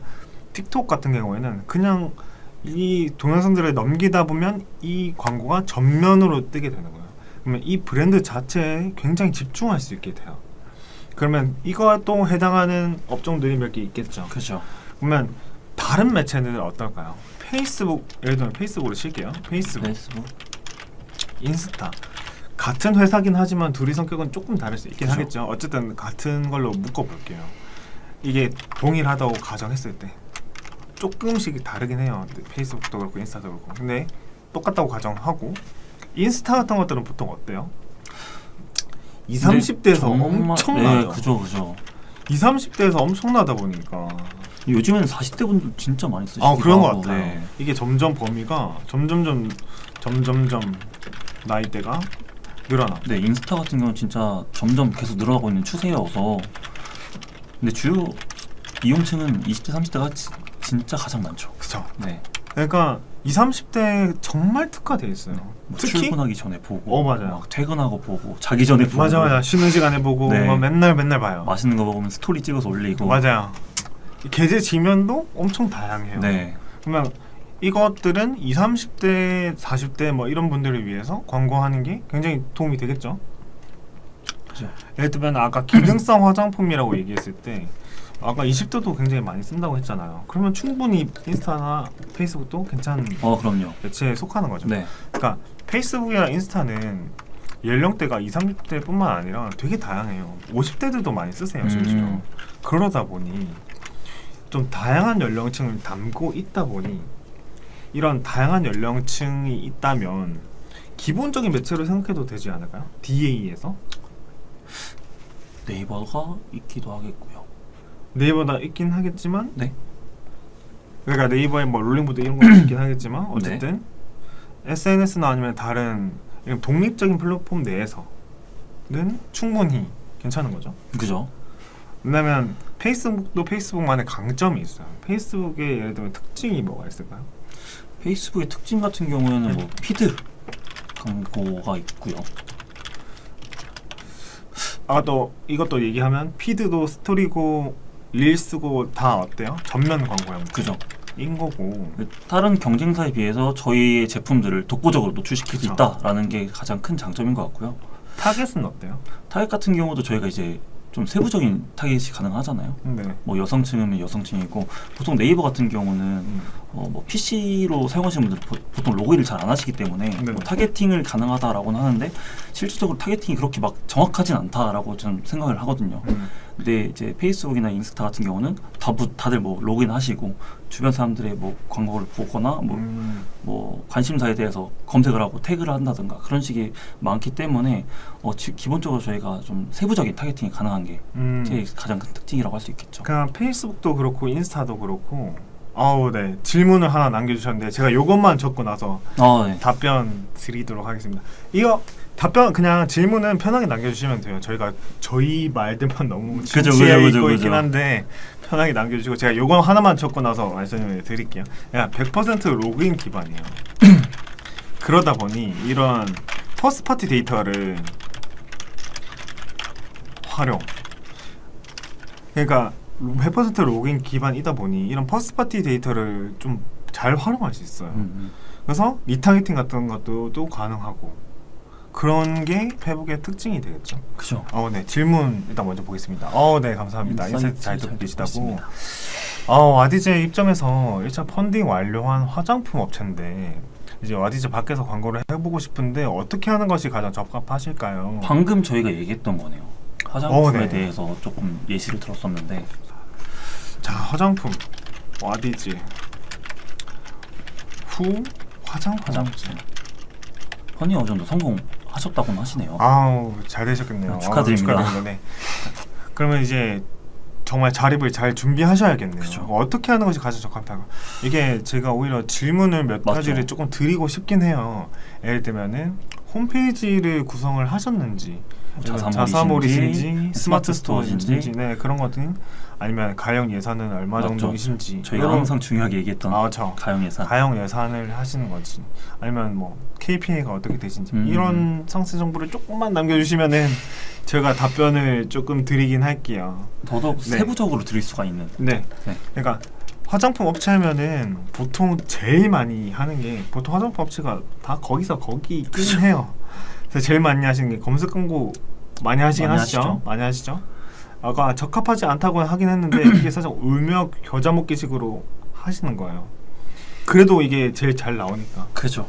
틱톡 같은 경우에는 그냥 이 동영상들을 넘기다 보면 이 광고가 전면으로 뜨게 되는 거예요. 그러면 이 브랜드 자체에 굉장히 집중할 수 있게 돼요. 그러면 이거와 또 해당하는 업종들이 몇 개 있겠죠. 그렇죠. 그러면 다른 매체는 어떨까요? 페이스북, 예를 들면 페이스북으로 칠게요. 페이스북, 인스타 같은 회사긴 하지만 둘이 성격은 조금 다를 수 있긴 그죠. 하겠죠. 어쨌든 같은 걸로 묶어볼게요. 이게 동일하다고 가정했을 때 조금씩 다르긴 해요. 페이스북도 그렇고 인스타도 그렇고. 근데 똑같다고 가정하고 인스타 같은 것들은 보통 어때요? 20, 30대에서 엄청나죠. 네, 그죠. 20, 30대에서 엄청나다 보니까 요즘에는 40대 분들 진짜 많이 쓰시고 그런 것 같아요. 네. 이게 점점 범위가 점점점 나이대가 늘어나. 네, 인스타 같은 경우는 진짜 점점 계속 늘어나고 있는 추세여서 근데 주요 이용층은 20대, 30대가 진짜 가장 많죠. 그렇죠. 네. 그러니까 20, 30대 정말 특화돼 있어요. 뭐 특히 출근하기 전에 보고 맞아요. 막 퇴근하고 보고 자기 전에 보고 맞아. 쉬는 시간에 보고 네. 막 맨날 봐요. 맛있는 거 먹으면 스토리 찍어서 올리고 맞아요. 계제 지면도 엄청 다양해요. 네. 그러면 이것들은 20, 30대, 40대 뭐 이런 분들을 위해서 광고하는 게 굉장히 도움이 되겠죠. 그죠. 예를 들면 아까 기능성 화장품이라고 얘기했을 때 아까 20대도 굉장히 많이 쓴다고 했잖아요. 그러면 충분히 인스타나 페이스북도 괜찮은 그럼요. 매체에 속하는 거죠. 네. 그러니까 페이스북이나 인스타는 연령대가 20, 30대뿐만 아니라 되게 다양해요. 50대들도 많이 쓰세요, 심지어. 그러다 보니 좀 다양한 연령층을 담고 있다 보니 이런 다양한 연령층이 있다면 기본적인 매체로 생각해도 되지 않을까요? DA에서? 네이버가 있기도 하겠고요. 네이버다 있긴 하겠지만 네. 그러니까 네이버에 뭐 롤링보드 이런 거 있긴 하겠지만 어쨌든 SNS나 아니면 다른 이런 독립적인 플랫폼 내에서는 충분히 괜찮은 거죠. 그죠. 왜냐면 페이스북도 페이스북만의 강점이 있어요. 페이스북의 예를 들면 특징이 뭐가 있을까요? 페이스북의 특징 같은 경우에는 뭐 피드 광고가 있고요. 또 이것도 얘기하면 피드도 스토리고 릴스고 다 어때요? 전면 광고형 그죠. 인 거고. 다른 경쟁사에 비해서 저희의 제품들을 독보적으로 노출시킬 수 그쵸. 있다라는 게 가장 큰 장점인 것 같고요. 타겟은 어때요? 타겟 같은 경우도 저희가 이제 좀 세부적인 타겟이 가능하잖아요. 네. 뭐 여성층이면 여성층이고 보통 네이버 같은 경우는 뭐 PC로 사용하시는 분들 보통 로그인을 잘 안 하시기 때문에 네. 뭐 타겟팅을 가능하다라고는 하는데 실질적으로 타겟팅이 그렇게 막 정확하진 않다라고 저는 생각을 하거든요. 근데 이제 페이스북이나 인스타 같은 경우는 다들 뭐 로그인 하시고 주변 사람들의 뭐 광고를 보거나 뭐 관심사에 대해서 검색을 하고 태그를 한다든가 그런 식이 많기 때문에 기본적으로 저희가 좀 세부적인 타겟팅이 가능한 게 제 가장 큰 특징이라고 할 수 있겠죠. 그냥 페이스북도 그렇고 인스타도 그렇고. 네. 질문을 하나 남겨주셨는데 제가 요것만 적고 나서 네. 답변 드리도록 하겠습니다. 이거 답변 그냥 질문은 편하게 남겨주시면 돼요. 저희가 저희 말들만 너무 그죠, 진지해 그죠, 있고 그죠. 있긴 한데 편하게 남겨주시고 제가 요거 하나만 적고 나서 말씀을 드릴게요. 100% 로그인 기반이에요. 그러다 보니 이런 퍼스트 파티 데이터를 활용 그러니까 100% 로그인 기반이다 보니 이런 퍼스트 파티 데이터를 좀 잘 활용할 수 있어요. 그래서 리타겟팅 같은 것도 또 가능하고 그런 게 페북의 특징이 되겠죠. 그죠. 네. 질문 일단 먼저 보겠습니다. 네. 감사합니다. 인사이트 잘 듣고 계시다고. 와디즈의 입점해서 1차 펀딩 완료한 화장품 업체인데 이제 와디즈 밖에서 광고를 해보고 싶은데 어떻게 하는 것이 가장 적합하실까요? 방금 저희가 얘기했던 거네요. 화장품에 네. 대해서 조금 예시를 들었었는데 자, 화장품 와디즈 후 화장품. 허니 어느 정도 성공하셨다고는 하시네요. 잘 되셨겠네요. 축하드립니다. 네. 그러면 이제 정말 자립을 잘 준비하셔야겠네요. 그쵸. 어떻게 하는 것이 가장 적합할까? 이게 제가 오히려 질문을 몇 맞죠. 가지를 조금 드리고 싶긴 해요. 예를 들면은 홈페이지를 구성을 하셨는지, 자사몰이신지, 스마트 스토어신지, 네 그런 것들 아니면 가용 예산은 얼마 맞죠. 정도이신지. 저희가 항상 중요하게 얘기했던 가용 예산. 가용 예산을 하시는 건지, 아니면 뭐 KPI가 어떻게 되신지 이런 상세 정보를 조금만 남겨주시면은 제가 답변을 조금 드리긴 할게요. 더더욱 네. 세부적으로 드릴 수가 있는. 네. 네. 그러니까 화장품 업체면은 보통 제일 많이 하는 게 보통 화장품 업체가 다 거기서 거기 있긴 해요. 그래서 제일 많이 하시는 게 검색 광고 많이 하시긴 많이 하시죠. 하시죠. 많이 하시죠. 아까 적합하지 않다고 하긴 했는데 이게 살짝 울며 겨자 먹기식으로 하시는 거예요. 그래도 이게 제일 잘 나오니까. 그죠.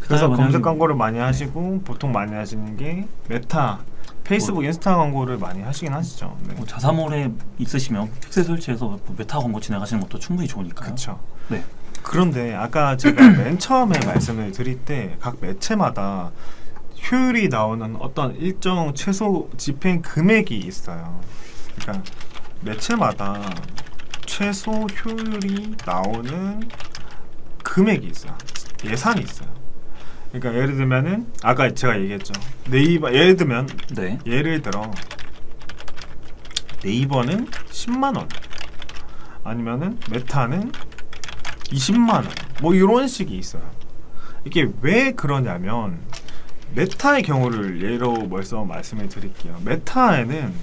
그래서 그다음에는- 검색 광고를 많이 하시고 보통 많이 하시는 게 메타, 페이스북, 인스타 광고를 많이 하시긴 하시죠. 네. 뭐 자사몰에 있으시면 픽셀 설치해서 뭐 메타 광고 진행하시는 것도 충분히 좋으니까요. 그렇죠. 네. 그런데 아까 제가 맨 처음에 말씀을 드릴 때 각 매체마다 효율이 나오는 어떤 일정 최소 집행 금액이 있어요. 그러니까 매체마다 최소 효율이 나오는 금액이 있어요. 예산이 있어요. 그러니까 예를 들면은 아까 제가 얘기했죠. 네이버 예를 들면 네. 예를 들어 네이버는 10만 원 아니면은 메타는 20만 원 뭐 이런 식이 있어요. 이게 왜 그러냐면 메타의 경우를 예로 벌써 말씀을 드릴게요. 메타에는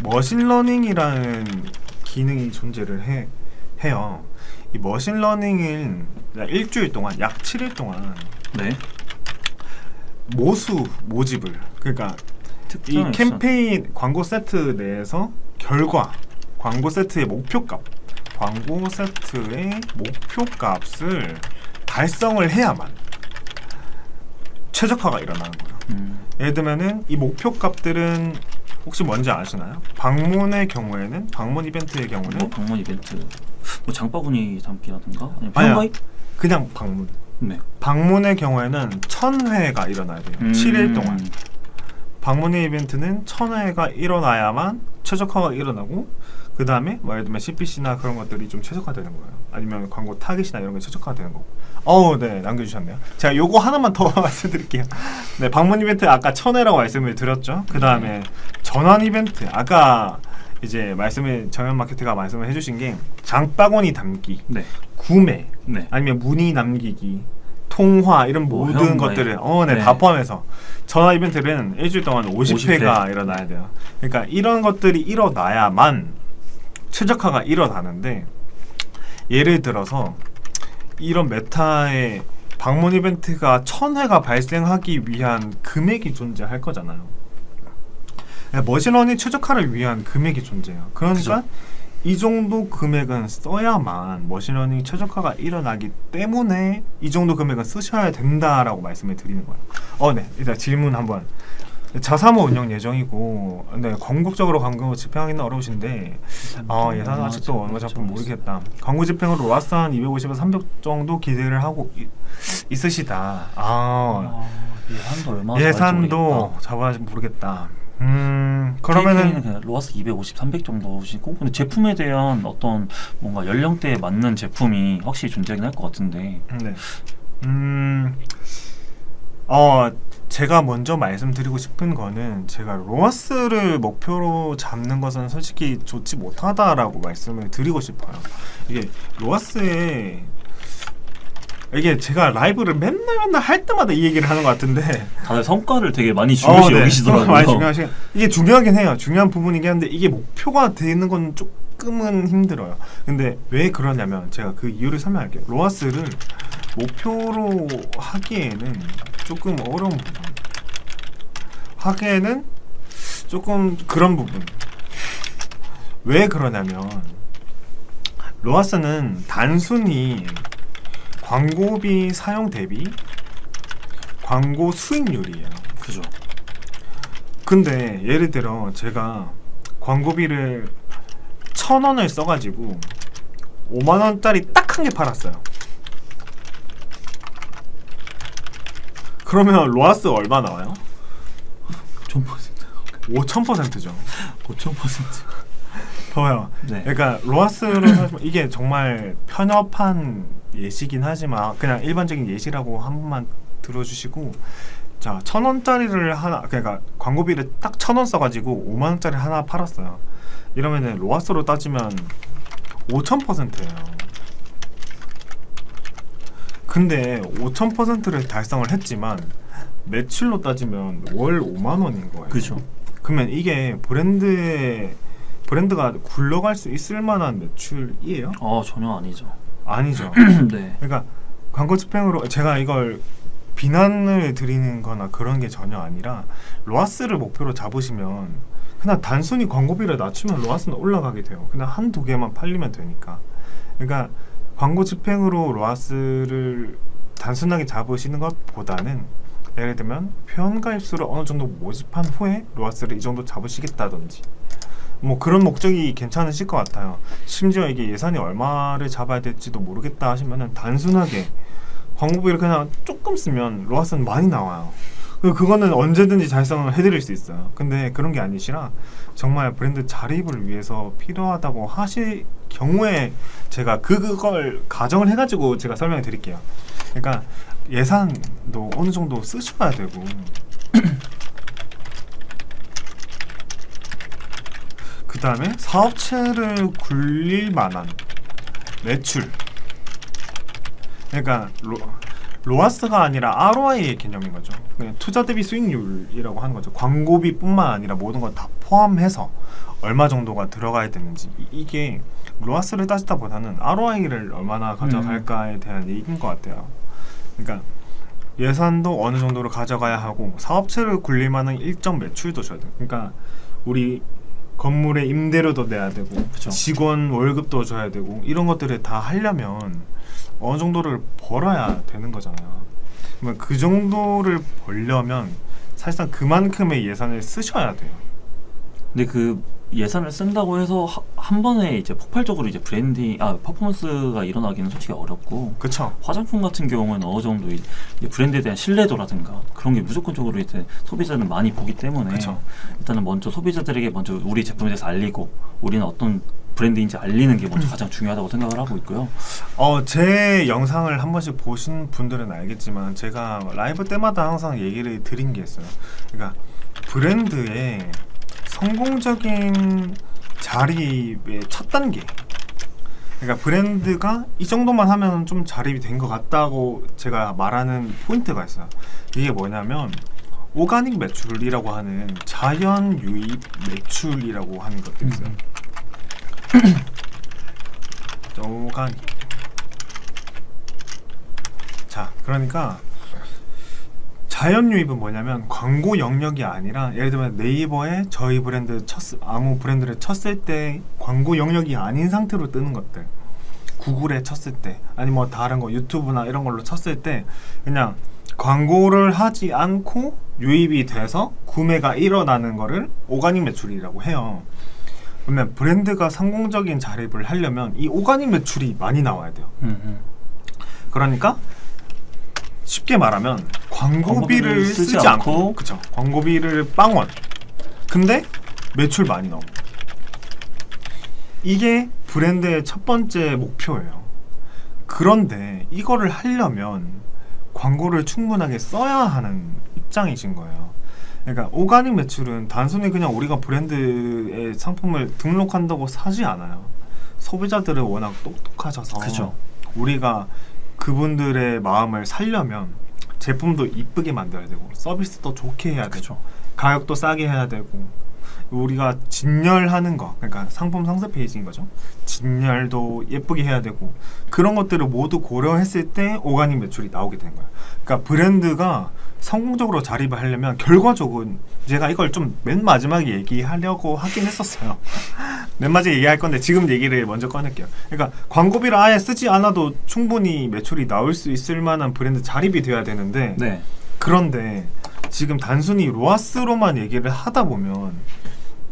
머신러닝이라는 기능이 존재를 해요. 이 머신러닝은 일주일 동안 약 7일 동안 네. 모집을 그러니까 이 특징은 캠페인 광고 세트 내에서 결과 광고 세트의 목표값을 달성을 해야만 최적화가 일어나는 거예요. 예를 들면은 이 목표값들은 혹시 뭔지 아시나요? 방문 이벤트의 경우는 뭐 방문 이벤트, 뭐 장바구니 담기라든가 아니면 아니야. 회원가입? 그냥 방문. 네. 방문의 경우에는 1000회가 일어나야 돼요. 7일 동안. 방문 이벤트는 1000회가 일어나야만 최적화가 일어나고 그 다음에 뭐 예를 들면 CPC나 그런 것들이 좀 최적화되는 거예요. 아니면 광고 타깃이나 이런 게 최적화되는 거고. 네, 남겨주셨네요. 제가 요거 하나만 더 말씀드릴게요. 네, 방문 이벤트 아까 1000회라고 말씀을 드렸죠. 그 다음에 전환 이벤트 아까 이제 정현 마케터가 말씀을 해주신 게 장바구니 담기, 네. 구매, 네. 아니면 문의 남기기, 통화 이런 뭐 모든 회원가입. 것들을 네. 다 포함해서 전화 이벤트는 일주일 동안 50회가 50회. 일어나야 돼요. 그러니까 이런 것들이 일어나야만 최적화가 일어나는데 예를 들어서 이런 메타의 방문 이벤트가 1000회가 발생하기 위한 금액이 존재할 거잖아요. 머신러닝 최적화를 위한 금액이 존재해요. 그러니까 그죠. 이 정도 금액은 써야만 머신러닝 최적화가 일어나기 때문에 이 정도 금액은 쓰셔야 된다라고 말씀을 드리는 거예요. 네. 일단 질문 한번. 자사모 운영 예정이고, 네, 전국적으로 광고 집행하기는 어려우신데, 예산은 아직도 얼마 잡고 모르겠다. 광고 집행으로 로아스 한 250에서 300 정도 기대를 하고 있으시다. 예산도 얼마? 예산도 잡아야지 모르겠다. 그러면은 그냥 로아스 250, 300 정도시고, 근데 제품에 대한 어떤 뭔가 연령대에 맞는 제품이 확실히 존재하긴 할 것 같은데. 네. 제가 먼저 말씀드리고 싶은 거는 제가 로아스를 목표로 잡는 것은 솔직히 좋지 못하다라고 말씀을 드리고 싶어요. 이게 로아스에 이게 제가 라이브를 맨날 할 때마다 이 얘기를 하는 것 같은데 다들 성과를 되게 많이 중요시 여기시더라고요. 많이 중요하시. 이게 중요하긴 해요. 중요한 부분이긴 한데 이게 목표가 되는 건 조금은 힘들어요. 근데 왜 그러냐면 제가 그 이유를 설명할게요. 로아스를 목표로 하기에는 조금 어려운 부분. 하기에는 조금 그런 부분. 왜 그러냐면 로아스는 단순히 광고비 사용 대비 광고 수익률이에요. 그죠. 근데 예를 들어 제가 광고비를 1,000원을 써가지고 5만원짜리 딱 한 개 팔았어요. 그러면 로아스 얼마 나와요? 5000%죠. 5000%. 봐봐요. 네. 그러니까 로아스로 사시면 이게 정말 편협한 예시긴 하지만 그냥 일반적인 예시라고 한 번만 들어주시고, 자 1,000원짜리를 하나, 그러니까 광고비를 딱 1,000원 써가지고 5만원짜리 하나 팔았어요. 이러면은 로아스로 따지면 5000%예요. 근데 5000%를 달성을 했지만 매출로 따지면 월 5만원인 거예요. 그죠. 그러면 이게 브랜드가 굴러갈 수 있을 만한 매출이에요? 전혀 아니죠. 아니죠. 네. 그러니까 광고 집행으로 제가 이걸 비난을 드리는 거나 그런 게 전혀 아니라 로아스를 목표로 잡으시면 그냥 단순히 광고비를 낮추면 로아스는 올라가게 돼요. 그냥 한두 개만 팔리면 되니까. 그러니까 광고 집행으로 로아스를 단순하게 잡으시는 것보다는 예를 들면 회원가입수를 어느 정도 모집한 후에 로아스를 이 정도 잡으시겠다든지 뭐 그런 목적이 괜찮으실 것 같아요. 심지어 이게 예산이 얼마를 잡아야 될지도 모르겠다 하시면은 단순하게 광고비를 그냥 조금 쓰면 로아스는 많이 나와요. 그거는 언제든지 달성을 해드릴 수 있어요. 근데 그런 게 아니시라 정말 브랜드 자립을 위해서 필요하다고 하실 경우에 제가 그걸 가정을 해가지고 제가 설명을 드릴게요. 그러니까 예산도 어느 정도 쓰셔야 되고 그 다음에 사업체를 굴릴 만한 매출. 그러니까 로아스가 아니라 ROI의 개념인 거죠. 그냥 투자 대비 수익률이라고 하는 거죠. 광고비뿐만 아니라 모든 걸 다 포함해서 얼마 정도가 들어가야 되는지. 이게 로아스를 따지다보다는 ROI를 얼마나 가져갈까에 대한 얘기인 것 같아요. 그러니까 예산도 어느 정도로 가져가야 하고 사업체를 굴릴 만한 일정 매출도 줘야 돼요. 그러니까 우리 건물의 임대료도 내야 되고 그쵸. 직원 월급도 줘야 되고 이런 것들을 다 하려면 어느 정도를 벌어야 되는 거잖아요. 그러면 그 정도를 벌려면 사실상 그만큼의 예산을 쓰셔야 돼요. 근데 그 예산을 쓴다고 해서 한 번에 이제 폭발적으로 이제 퍼포먼스가 일어나기는 솔직히 어렵고, 그렇죠. 화장품 같은 경우는 어느 정도 이제 브랜드에 대한 신뢰도라든가 그런 게 무조건적으로 이제 소비자는 많이 보기 때문에 그쵸. 일단은 먼저 소비자들에게 먼저 우리 제품에 대해서 알리고 우리는 어떤 브랜드인지 알리는 게 먼저 가장 중요하다고 생각을 하고 있고요. 제 영상을 한 번씩 보신 분들은 알겠지만 제가 라이브 때마다 항상 얘기를 드린 게 있어요. 그러니까 브랜드의 성공적인 자립의 첫 단계, 그러니까 브랜드가 이 정도만 하면 좀 자립이 된 것 같다고 제가 말하는 포인트가 있어요. 이게 뭐냐면 오가닉 매출이라고 하는 자연 유입 매출이라고 하는 것도 있어요. 오가닉. 자, 그러니까 자연 유입은 뭐냐면 광고 영역이 아니라 예를 들면 네이버에 저희 브랜드 아무 브랜드를 쳤을 때 광고 영역이 아닌 상태로 뜨는 것들, 구글에 쳤을 때 아니 뭐 다른 거 유튜브나 이런 걸로 쳤을 때 그냥 광고를 하지 않고 유입이 돼서 구매가 일어나는 거를 오가닉 매출이라고 해요. 그러면 브랜드가 성공적인 자립을 하려면 이 오가닉 매출이 많이 나와야 돼요. 그러니까 쉽게 말하면 광고비를 쓰지 않고 그쵸, 광고비를 빵원 근데 매출 많이 나오고, 이게 브랜드의 첫 번째 목표예요. 그런데 이거를 하려면 광고를 충분하게 써야 하는 입장이신 거예요. 그러니까 오가닉 매출은 단순히 그냥 우리가 브랜드의 상품을 등록한다고 사지 않아요. 소비자들은 워낙 똑똑하셔서 그쵸. 우리가 그분들의 마음을 살려면 제품도 이쁘게 만들어야 되고 서비스도 좋게 해야 되고 그쵸. 가격도 싸게 해야 되고 우리가 진열하는 거, 그러니까 상품 상세 페이지인 거죠. 진열도 예쁘게 해야 되고 그런 것들을 모두 고려했을 때 오가닉 매출이 나오게 된 거예요. 그러니까 브랜드가 성공적으로 자립을 하려면 결과적으로 제가 이걸 좀 맨 마지막에 얘기하려고 하긴 했었어요. 맨 마지막에 얘기할 건데 지금 얘기를 먼저 꺼낼게요. 그러니까 광고비를 아예 쓰지 않아도 충분히 매출이 나올 수 있을 만한 브랜드 자립이 돼야 되는데 네. 그런데 지금 단순히 로아스로만 얘기를 하다 보면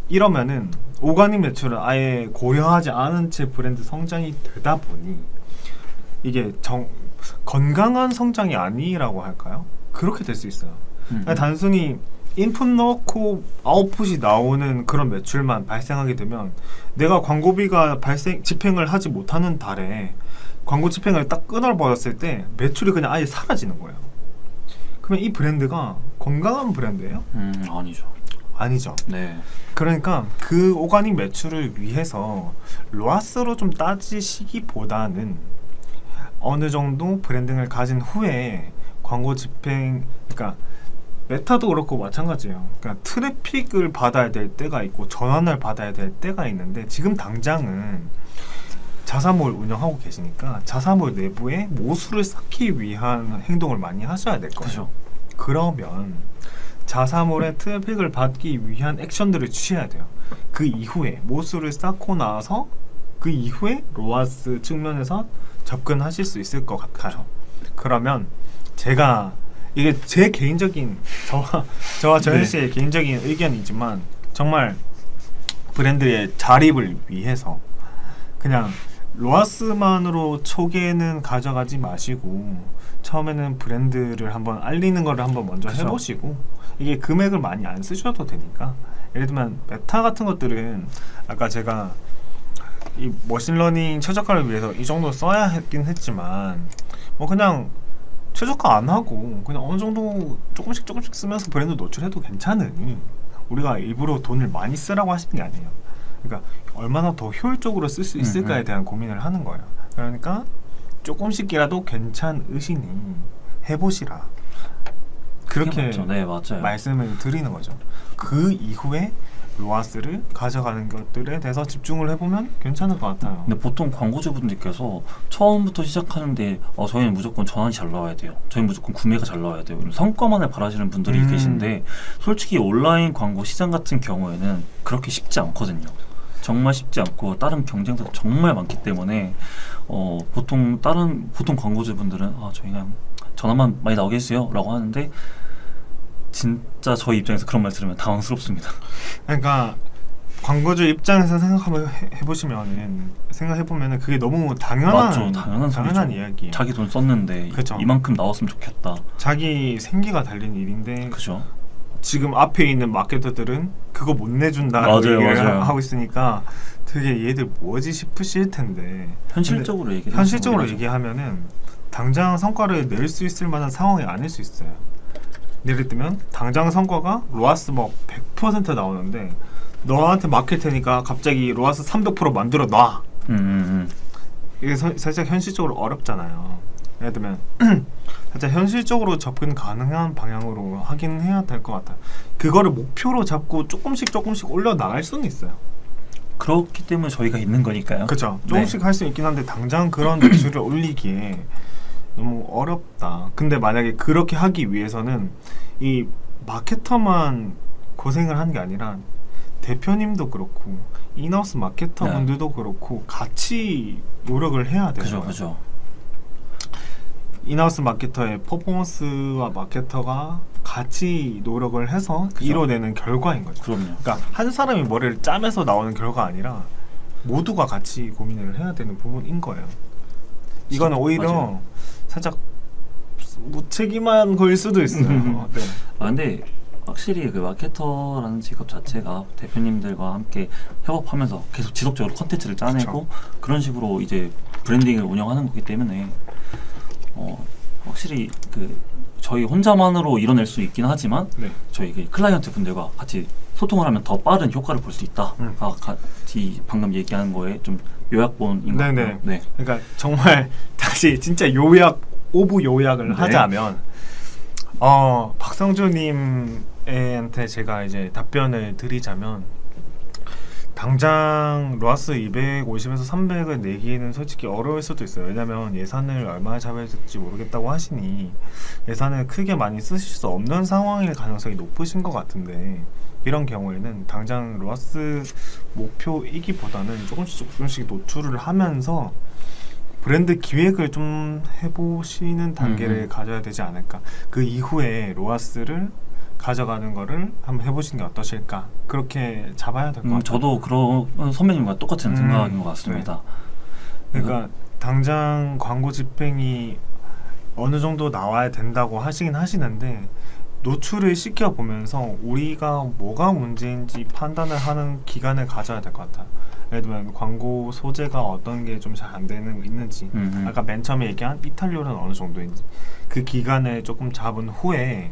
이러면은 오가닉 매출을 아예 고려하지 않은 채 브랜드 성장이 되다 보니 이게 건강한 성장이 아니라고 할까요? 그렇게 될 수 있어요. 그러니까 단순히 인풋 넣고 아웃풋이 나오는 그런 매출만 발생하게 되면 내가 광고비가 집행을 하지 못하는 달에 광고 집행을 딱 끊어버렸을 때 매출이 그냥 아예 사라지는 거예요. 그러면 이 브랜드가 건강한 브랜드예요? 아니죠. 아니죠. 네. 그러니까 그 오가닉 매출을 위해서 로아스로 좀 따지시기보다는 어느 정도 브랜딩을 가진 후에 광고 집행, 그러니까 메타도 그렇고 마찬가지예요. 그러니까 트래픽을 받아야 될 때가 있고 전환을 받아야 될 때가 있는데 지금 당장은 자사몰 운영하고 계시니까 자사몰 내부에 모수를 쌓기 위한 행동을 많이 하셔야 될 거예요. 그죠. 그러면 자사몰의 트래픽을 받기 위한 액션들을 취해야 돼요. 그 이후에 모수를 쌓고 나서 그 이후에 로아스 측면에서 접근하실 수 있을 것 같아요. 그러면 제가 이게 제 개인적인 저와 정현 씨의 개인적인 의견이지만 정말 브랜드의 자립을 위해서 그냥 로아스만으로 초기에는 가져가지 마시고 처음에는 브랜드를 한번 알리는 거를 한번 먼저 그쵸. 해보시고 이게 금액을 많이 안 쓰셔도 되니까 예를 들면 메타 같은 것들은 아까 제가 이 머신러닝 최적화를 위해서 이 정도 써야 했긴 했지만 뭐 그냥 최저가 안 하고 그냥 어느 정도 조금씩 쓰면서 브랜드 노출해도 괜찮으니 우리가 일부러 돈을 많이 쓰라고 하시는 게 아니에요. 그러니까 얼마나 더 효율적으로 쓸 수 있을까에 대한 고민을 하는 거예요. 그러니까 조금씩이라도 괜찮으시니 해보시라. 그렇게 네, 맞아요. 말씀을 드리는 거죠. 그 이후에 로아스를 가져가는 것들에 대해서 집중을 해보면 괜찮을 것 같아요. 근데 보통 광고주분들께서 처음부터 시작하는데 저희는 무조건 전환이 잘 나와야 돼요. 저희는 무조건 구매가 잘 나와야 돼요. 이런 성과만을 바라시는 분들이 계신데 솔직히 온라인 광고 시장 같은 경우에는 그렇게 쉽지 않거든요. 정말 쉽지 않고 다른 경쟁사도 정말 많기 때문에 보통 광고주분들은 저희가 전환만 많이 나오게 해주세요 라고 하는데 진짜 저희 입장에서 그런 말 들으면 당황스럽습니다. 그러니까 광고주 입장에서 생각해보면은 그게 너무 당연한 소리죠. 이야기예요. 자기 돈 썼는데 그쵸. 이만큼 나왔으면 좋겠다. 자기 생기가 달린 일인데 그죠? 지금 앞에 있는 마케터들은 그거 못 내준다라고 맞아요, 얘기를 맞아요. 하고 있으니까 되게 얘들 뭐지 싶으실 텐데 현실적으로 얘기하면은 당장 성과를 낼 수 있을 만한 상황이 아닐 수 있어요. 예를 들면 당장 성과가 로아스 뭐 100% 나오는데 너한테 맡길 테니까 갑자기 로아스 300% 만들어 놔. 이게 살짝 현실적으로 어렵잖아요. 예를 들면 살짝 현실적으로 접근 가능한 방향으로 하긴 해야 될 것 같아요. 그거를 목표로 잡고 조금씩 올려 나갈 수는 있어요. 그렇기 때문에 저희가 있는 거니까요. 그렇죠. 조금씩 할 수 있긴 한데 당장 그런 매출을 올리기에 너무 어렵다. 근데 만약에 그렇게 하기 위해서는 이 마케터만 고생을 하는 게 아니라 대표님도 그렇고 인하우스 마케터분들도 그렇고 같이 노력을 해야 돼요. 그죠. 인하우스 마케터의 퍼포먼스와 마케터가 같이 노력을 해서 이뤄내는 결과인 거죠. 그럼요. 그러니까 한 사람이 머리를 짜면서 나오는 결과가 아니라 모두가 같이 고민을 해야 되는 부분인 거예요. 이거는 오히려 맞아요. 살짝 무책임한 거일 수도 있어요. 네. 근데 확실히 그 마케터라는 직업 자체가 대표님들과 함께 협업하면서 계속 지속적으로 컨텐츠를 짜내고 그런 식으로 이제 브랜딩을 운영하는 거기 때문에 확실히 그 저희 혼자만으로 이뤄낼 수 있긴 하지만 네. 저희 그 클라이언트 분들과 같이 소통을 하면 더 빠른 효과를 볼 수 있다. 같이 방금 얘기한 거에 좀 요약본인 것 같아요. 네. 그러니까 정말 다시 진짜 요약 오브 요약을 네. 하자면 박성주님한테 제가 이제 답변을 드리자면 당장 로아스 250에서 300을 내기에는 솔직히 어려울 수도 있어요. 왜냐면 예산을 얼마나 잡아야 될지 모르겠다고 하시니 예산을 크게 많이 쓰실 수 없는 상황일 가능성이 높으신 것 같은데 이런 경우에는 당장 로아스 목표이기보다는 조금씩 노출을 하면서 브랜드 기획을 좀 해보시는 단계를 가져야 되지 않을까. 그 이후에 로아스를 가져가는 거를 한번 해보시는 게 어떠실까. 그렇게 잡아야 될 것 같아요. 저도 그런 선배님과 똑같은 생각인 것 같습니다. 네. 그러니까 당장 광고 집행이 어느 정도 나와야 된다고 하시긴 하시는데 노출을 시켜보면서 우리가 뭐가 문제인지 판단을 하는 기간을 가져야 될 것 같아요. 예를 들면 광고 소재가 어떤 게 좀 잘 안 되는 있는지 아까 맨 처음에 얘기한 이탈률은 어느 정도인지 그 기간을 조금 잡은 후에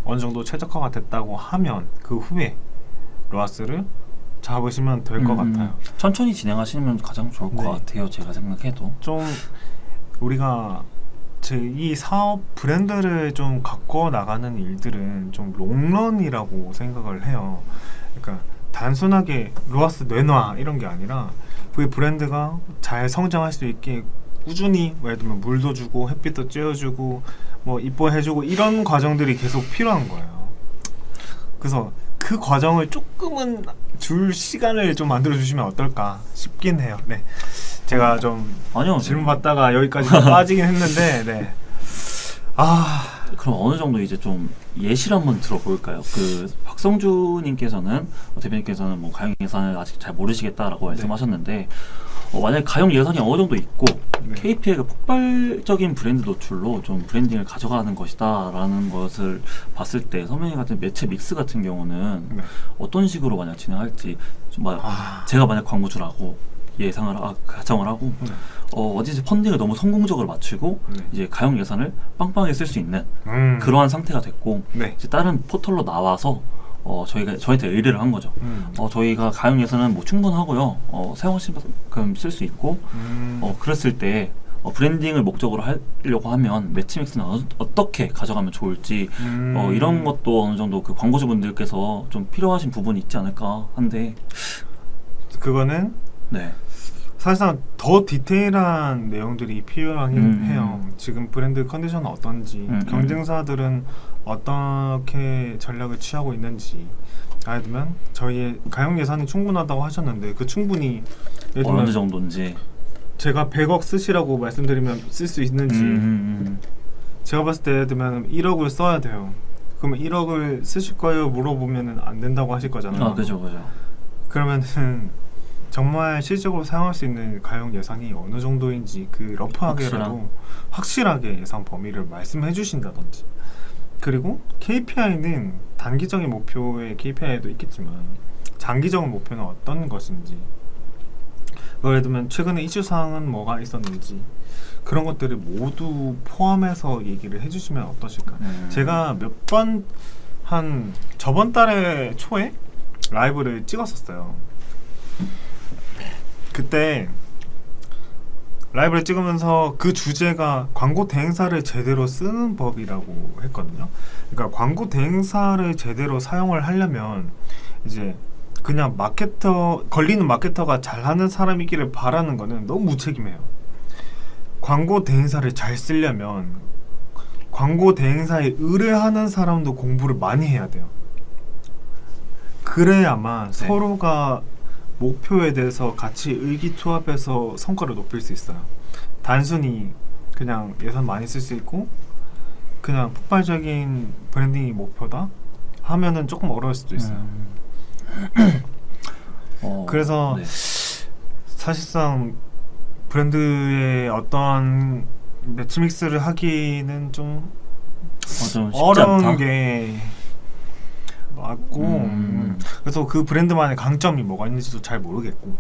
어느 정도 최적화가 됐다고 하면 그 후에 로아스를 잡으시면 될 것 같아요. 천천히 진행하시면 가장 좋을 것 네. 같아요. 제가 생각해도 좀 우리가 이 사업 브랜드를 좀 갖고 나가는 일들은 좀 롱런이라고 생각을 해요. 그러니까 단순하게 로아스 내놔 이런 게 아니라 그 브랜드가 잘 성장할 수 있게 꾸준히 예를 들면 물도 주고 햇빛도 쬐어주고 뭐 이뻐해주고 이런 과정들이 계속 필요한 거예요. 그래서 그 과정을 조금은 줄 시간을 좀 만들어 주시면 어떨까 싶긴 해요. 네, 제가 좀 아니요. 질문 받다가 여기까지 빠지긴 했는데 네. 그럼 어느 정도 이제 좀 예시를 한번 들어볼까요? 그 박성주님께서는 대표님께서는 뭐 가용 예산을 아직 잘 모르시겠다라고 말씀하셨는데 만약에 가용 예산이 어느 정도 있고 KPI가 폭발적인 브랜드 노출로 좀 브랜딩을 가져가는 것이다라는 것을 봤을 때 선배님 같은 매체 믹스 같은 경우는 어떤 식으로 만약 진행할지 좀 제가 만약 광고주라고 예상을 가정을 하고 어디서 펀딩을 너무 성공적으로 맞추고 이제 가용 예산을 빵빵하게 쓸 수 있는 그러한 상태가 됐고 이제 다른 포털로 나와서 저희한테 의뢰를 한 거죠. 저희가 가용 예산은 뭐 충분하고요. 사용하실 만큼 쓸 수 있고 그랬을 때 브랜딩을 목적으로 하려고 하면 매치믹스는 어떻게 가져가면 좋을지 이런 것도 어느 정도 그 광고주분들께서 좀 필요하신 부분이 있지 않을까 한데 그거는 사실상 더 디테일한 내용들이 필요하긴 해요. 지금 브랜드 컨디션은 어떤지, 경쟁사들은 어떻게 전략을 취하고 있는지. 예를 들면 저희의 가용 예산이 충분하다고 하셨는데 그 충분히 어느 정도인지 제가 100억 쓰시라고 말씀드리면 쓸 수 있는지 제가 봤을 때 예를 들면 1억을 써야 돼요. 그러면 1억을 쓰실 거예요? 물어보면 안 된다고 하실 거잖아요. 그죠. 그러면은 정말 실질적으로 사용할 수 있는 가용 예산이 어느 정도인지 그 러프하게라도 확실하게 예산 범위를 말씀해 주신다든지. 그리고 KPI는 단기적인 목표의 KPI도 있겠지만 장기적인 목표는 어떤 것인지, 예를 들면 최근에 이슈사항은 뭐가 있었는지 그런 것들을 모두 포함해서 얘기를 해주시면 어떠실까. 제가 몇 번 한 저번 달에 초에 라이브를 찍었었어요. 그때 라이브를 찍으면서 그 주제가 광고 대행사를 제대로 쓰는 법이라고 했거든요. 그러니까 광고 대행사를 제대로 사용을 하려면 이제 그냥 걸리는 마케터가 잘하는 사람이기를 바라는 거는 너무 무책임해요. 광고 대행사를 잘 쓰려면 광고 대행사에 의뢰하는 사람도 공부를 많이 해야 돼요. 그래야만 네. 서로가 목표에 대해서 같이 의기투합해서 성과를 높일 수 있어요. 단순히 그냥 예산 많이 쓸 수 있고 그냥 폭발적인 브랜딩이 목표다 하면은 조금 어려울 수도 있어요. 그래서 네. 사실상 브랜드의 어떤 매치믹스를 하기는 좀 좀 쉽지 어려운 않다. 게 맞고 그래서 그 브랜드만의 강점이 뭐가 있는지도 잘 모르겠고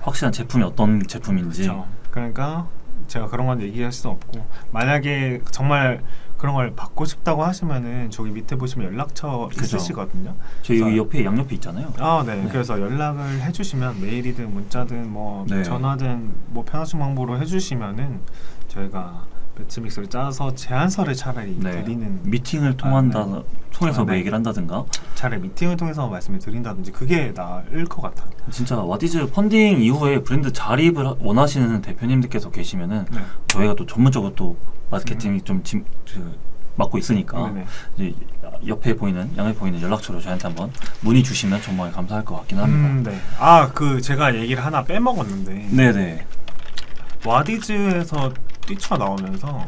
확실한 제품이 어떤 제품인지. 그렇죠. 그러니까 제가 그런 건 얘기할 수 없고 만약에 정말 그런 걸 받고 싶다고 하시면은 저기 밑에 보시면 연락처 그죠. 있으시거든요. 저희 여기 그래서- 옆에 양옆에 있잖아요. 네. 네. 그래서 연락을 해주시면 메일이든 문자든 뭐 네. 전화든 뭐 편하신 방법으로 해주시면은 저희가 매치믹스를 짜서 제안서를 차라리 네. 드리는 미팅을 통해서 뭐 네. 얘기를 한다든가. 차라리 미팅을 통해서 말씀을 드린다든지 그게 나을 것 같아요. 진짜 와디즈 펀딩 이후에 브랜드 자립을 원하시는 대표님들께서 계시면은 네. 저희가 또 전문적으로 또 마케팅이 좀 맡고 있으니까 네네. 이제 옆에 보이는 양옆에 보이는 연락처로 저희한테 한번 문의 주시면 정말 감사할 것 같긴 합니다. 네. 그 제가 얘기를 하나 빼먹었는데 네네. 와디즈에서 뛰쳐나오면서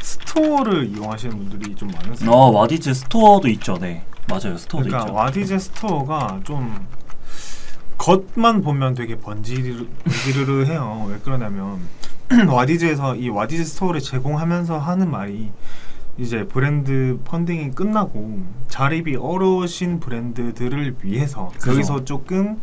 스토어를 이용하시는 분들이 좀 많으세요. 와디즈 스토어도 있죠. 네, 맞아요. 스토어도 그러니까 있죠. 와디즈 스토어가 좀 겉만 보면 되게 번지르르 해요. 왜 그러냐면 와디즈에서 이 와디즈 스토어를 제공하면서 하는 말이 이제 브랜드 펀딩이 끝나고 자립이 어려우신 브랜드들을 위해서 그죠. 여기서 조금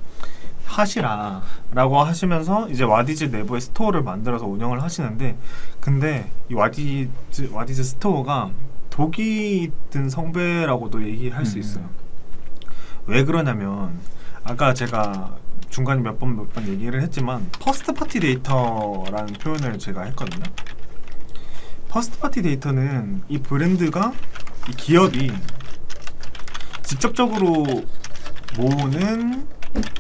하시라 라고 하시면서 이제 와디즈 내부의 스토어를 만들어서 운영을 하시는데 근데 이 와디즈 스토어가 독이 든 성배라고도 얘기할 수 있어요. 왜 그러냐면 아까 제가 중간에 몇 번 얘기를 했지만 퍼스트 파티 데이터라는 표현을 제가 했거든요. 퍼스트 파티 데이터는 이 브랜드가 이 기업이 직접적으로 모으는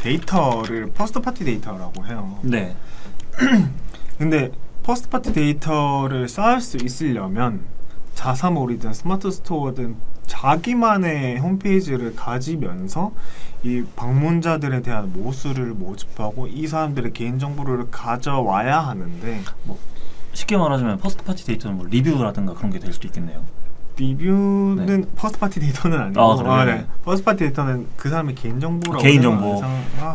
데이터를 퍼스트 파티 데이터라고 해요. 네. 근데 퍼스트 파티 데이터를 쌓을 수 있으려면 자사몰이든 스마트 스토어든 자기만의 홈페이지를 가지면서 이 방문자들에 대한 모수를 모집하고 이 사람들의 개인정보를 가져와야 하는데 쉽게 말하자면 퍼스트 파티 데이터는 뭐 리뷰라든가 그런 게 될 수도 있겠네요. 리뷰는 퍼스트 파티 데이터는 아니고 그래요? 네. 퍼스트 파티 데이터는 그 사람의 개인정보라고 개인정보.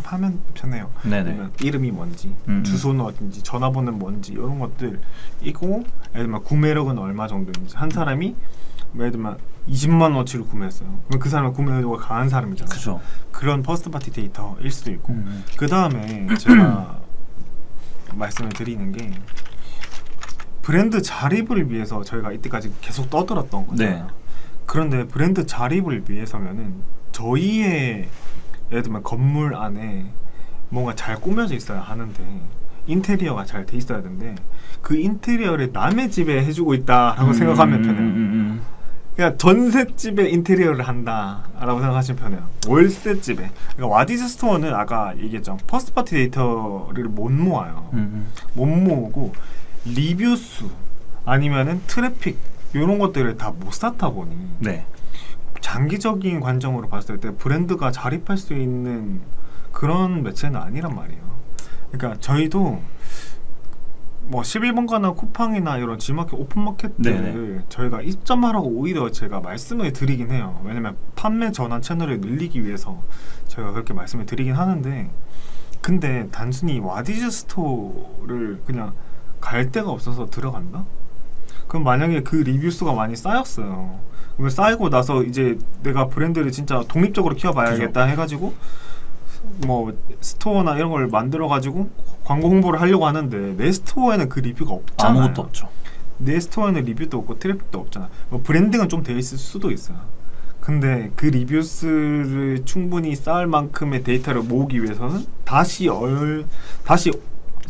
하면 편해요. 네네. 그러면 이름이 뭔지 주소는 어딘지 전화번호는 뭔지 이런 것들 이고 예를 들면 구매력은 얼마 정도인지 한 사람이 예를 들면 20만 원어치를 구매했어요. 그럼 그 사람은 구매도가 강한 사람이잖아요. 그죠. 그런 퍼스트 파티 데이터일 수도 있고 그 다음에 제가 말씀을 드리는 게 브랜드 자립을 위해서 저희가 이때까지 계속 떠들었던 거잖아요. 네. 그런데 브랜드 자립을 위해서면은 저희의 예를 들면 건물 안에 뭔가 잘 꾸며져 있어야 하는데 인테리어가 잘 돼 있어야 되는데 그 인테리어를 남의 집에 해주고 있다라고 생각하면 편해요. 그러니까 전셋집에 인테리어를 한다라고 생각하시면 편해요. 월세집에. 그러니까 와디즈 스토어는 아까 얘기했죠. 퍼스트 파티 데이터를 못 모아요. 못 모으고 리뷰 수 아니면은 트래픽 이런 것들을 다 못 쌓다 보니 네. 장기적인 관점으로 봤을 때 브랜드가 자립할 수 있는 그런 매체는 아니란 말이에요. 그러니까 저희도 뭐 11번가나 쿠팡이나 이런 G마켓 오픈마켓들을 네네. 저희가 입점하라고 오히려 제가 말씀을 드리긴 해요. 왜냐면 판매 전환 채널을 늘리기 위해서 제가 그렇게 말씀을 드리긴 하는데 근데 단순히 와디즈 스토어를 그냥 갈 데가 없어서 들어간다? 그럼 만약에 그 리뷰 수가 많이 쌓였어요. 그럼 쌓이고 나서 이제 내가 브랜드를 진짜 독립적으로 키워봐야겠다 해가지고 뭐 스토어나 이런 걸 만들어가지고 광고 홍보를 하려고 하는데 내 스토어에는 그 리뷰가 없잖아요. 아무것도 없죠. 내 스토어에는 리뷰도 없고 트래픽도 없잖아. 뭐 브랜딩은 좀 돼 있을 수도 있어요. 근데 그 리뷰 수를 충분히 쌓을 만큼의 데이터를 모으기 위해서는 다시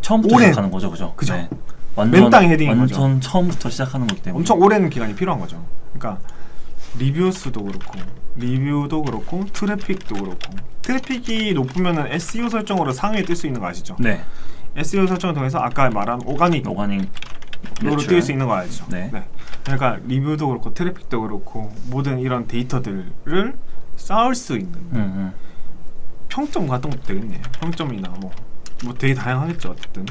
처음부터 오랜- 시작하는 거죠, 그죠? 그죠. 네. 맨땅 헤딩인 완전 처음부터 시작하는 거기 때문에 엄청 오랜 기간이 필요한 거죠. 그러니까 리뷰 수도 그렇고 리뷰도 그렇고 트래픽도 그렇고 트래픽이 높으면은 SEO 설정으로 상위에 뜰 수 있는 거 아시죠? 네, SEO 설정을 통해서 아까 말한 오가닉 오가닉 으로 매출. 뛸 수 있는 거 알죠? 네. 그러니까 리뷰도 그렇고 트래픽도 그렇고 모든 이런 데이터들을 쌓을 수 있는 평점 같은 것도 되겠네요. 평점이나 뭐 되게 다양하겠죠. 어쨌든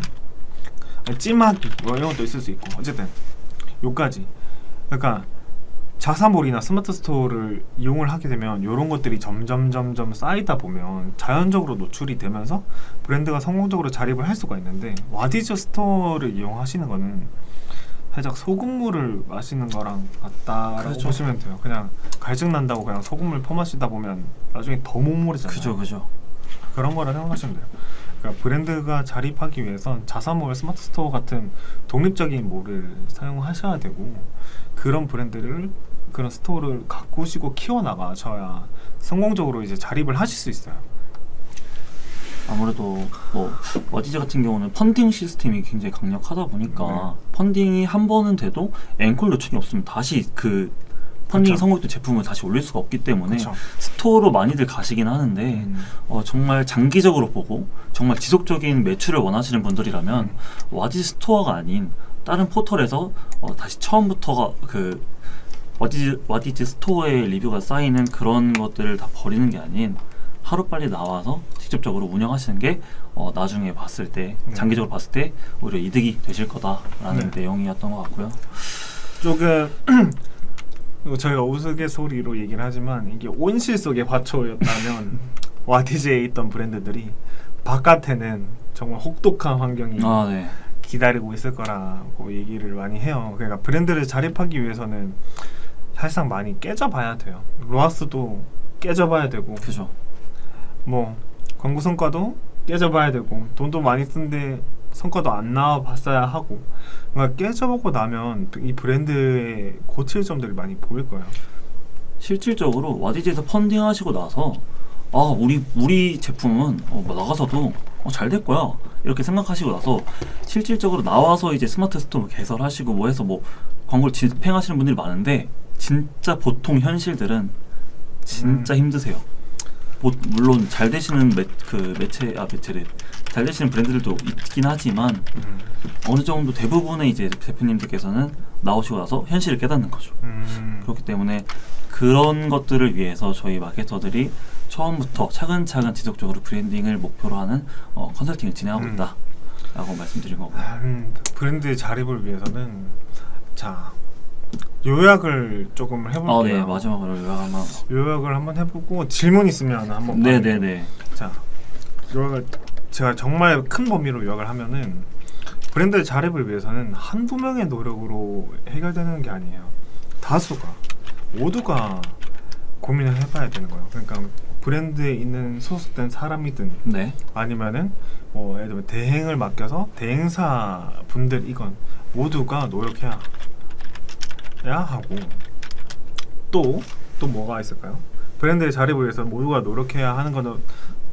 찜하기 뭐 이런 것도 있을 수 있고 어쨌든 요까지. 그러니까 자사몰이나 스마트 스토어를 이용을 하게 되면 이런 것들이 점점 쌓이다 보면 자연적으로 노출이 되면서 브랜드가 성공적으로 자립을 할 수가 있는데 와디즈 스토어를 이용하시는 거는 살짝 소금물을 마시는 거랑 같다라고 그렇죠. 보시면 돼요. 그냥 갈증 난다고 그냥 소금물 퍼마시다 보면 나중에 더 못모르잖아요. 그죠. 그런 거라 생각하시면 돼요. 그러니까 브랜드가 자립하기 위해선 자사몰, 스마트 스토어 같은 독립적인 몰을 사용하셔야 되고 그런 브랜드를 그런 스토어를 가꾸시고 키워나가셔야 성공적으로 이제 자립을 하실 수 있어요. 아무래도 뭐 워디즈 같은 경우는 펀딩 시스템이 굉장히 강력하다 보니까 펀딩이 한 번은 돼도 앵콜 요청이 없으면 다시 그 펀딩이 그쵸. 성공했던 제품을 다시 올릴 수가 없기 때문에 그쵸. 스토어로 많이들 가시긴 하는데 정말 장기적으로 보고 정말 지속적인 매출을 원하시는 분들이라면 와디즈 스토어가 아닌 다른 포털에서 다시 처음부터가 그 와디즈 스토어의 리뷰가 쌓이는 그런 것들을 다 버리는 게 아닌 하루빨리 나와서 직접적으로 운영하시는 게 나중에 봤을 때 장기적으로 봤을 때 오히려 이득이 되실 거다라는 내용이었던 것 같고요. 조금 저희가 우스갯소리로 얘기를 하지만 이게 온실 속의 화초였다면 와디즈에 있던 브랜드들이 바깥에는 정말 혹독한 환경이 네. 기다리고 있을 거라고 얘기를 많이 해요. 그러니까 브랜드를 자립하기 위해서는 사실상 많이 깨져봐야 돼요. 로아스도 깨져봐야 되고 그죠. 뭐 광고 성과도 깨져봐야 되고 돈도 많이 쓴데 성과도 안 나와봤어야 하고 그러니까 깨져보고 나면 이 브랜드의 고칠 점들이 많이 보일 거예요. 실질적으로 와디즈에서 펀딩하시고 나서 우리 제품은 나가서도 잘 될 거야 이렇게 생각하시고 나서 실질적으로 나와서 이제 스마트 스토어 개설하시고 뭐 해서 뭐 광고를 집행하시는 분들이 많은데 진짜 보통 현실들은 진짜 힘드세요. 물론 잘 되시는 매체들 잘 되시는 브랜드들도 있긴 하지만 어느 정도 대부분의 이제 대표님들께서는 나오시고 나서 현실을 깨닫는 거죠. 그렇기 때문에 그런 것들을 위해서 저희 마케터들이 처음부터 차근차근 지속적으로 브랜딩을 목표로 하는 컨설팅을 진행하고 있다라고 말씀드린 거고요. 브랜드의 자립을 위해서는 자 요약을 조금 해볼게요. 네, 마지막으로 요약을 한번 해보고 질문 있으면 한번 네네네. 자 요약을 제가 정말 큰 범위로 요약을 하면은 브랜드의 자립을 위해서는 한두 명의 노력으로 해결되는 게 아니에요. 다수가 모두가 고민을 해봐야 되는 거예요. 그러니까 브랜드에 있는 소속된 사람이든 아니면은 뭐 예를 들면 대행을 맡겨서 대행사 분들이건 모두가 노력해야 하고 또 뭐가 있을까요? 브랜드의 자립을 위해서 모두가 노력해야 하는 거는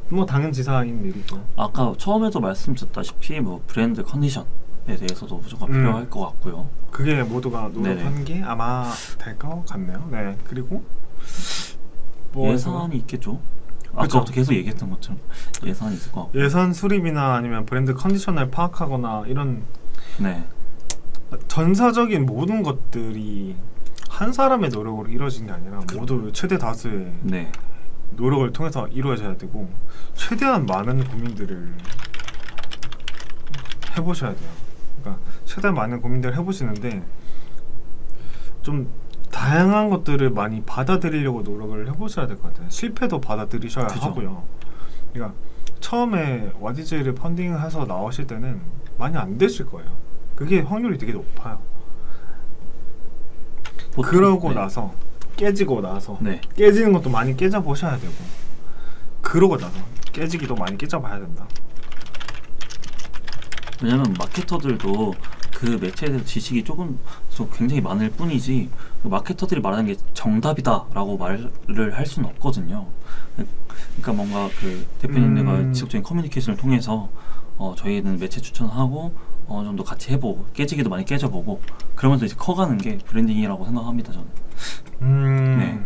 뭐 당연지사인 일이고 아까 처음에도 말씀드렸다시피 뭐 브랜드 컨디션에 대해서도 무조건 필요할 것 같고요. 그게 모두가 노력하는 게 아마 될 것 같네요. 네. 그리고 뭐 예산이 있겠죠. 아까부터 계속 얘기했던 것처럼 예산이 있을 것 같고 예산 수립이나 아니면 브랜드 컨디션을 파악하거나 이런 전사적인 모든 것들이 한 사람의 노력으로 이루어진 게 아니라 모두 최대 다수의 노력을 통해서 이루어져야 되고 최대한 많은 고민들을 해보셔야 돼요. 그러니까 최대한 많은 고민들을 해보시는데 좀 다양한 것들을 많이 받아들이려고 노력을 해보셔야 될 것 같아요. 실패도 받아들이셔야 하고요. 그러니까 처음에 와디즈를 펀딩해서 나오실 때는 많이 안 되실 거예요. 그게 확률이 되게 높아요. 그러고 나서 깨지고 나서 깨지는 것도 많이 깨져보셔야 되고 그러고 나서 깨지기도 많이 깨져봐야 된다. 왜냐면 마케터들도 그 매체에 대해서 지식이 조금 굉장히 많을 뿐이지 그 마케터들이 말하는 게 정답이다라고 말을 할 수는 없거든요. 그러니까 뭔가 그 대표님들과 지속적인 커뮤니케이션을 통해서 저희는 매체 추천하고 어느 정도 같이 해보고 깨지기도 많이 깨져보고 그러면서 이제 커가는 게 브랜딩이라고 생각합니다, 저는. 네.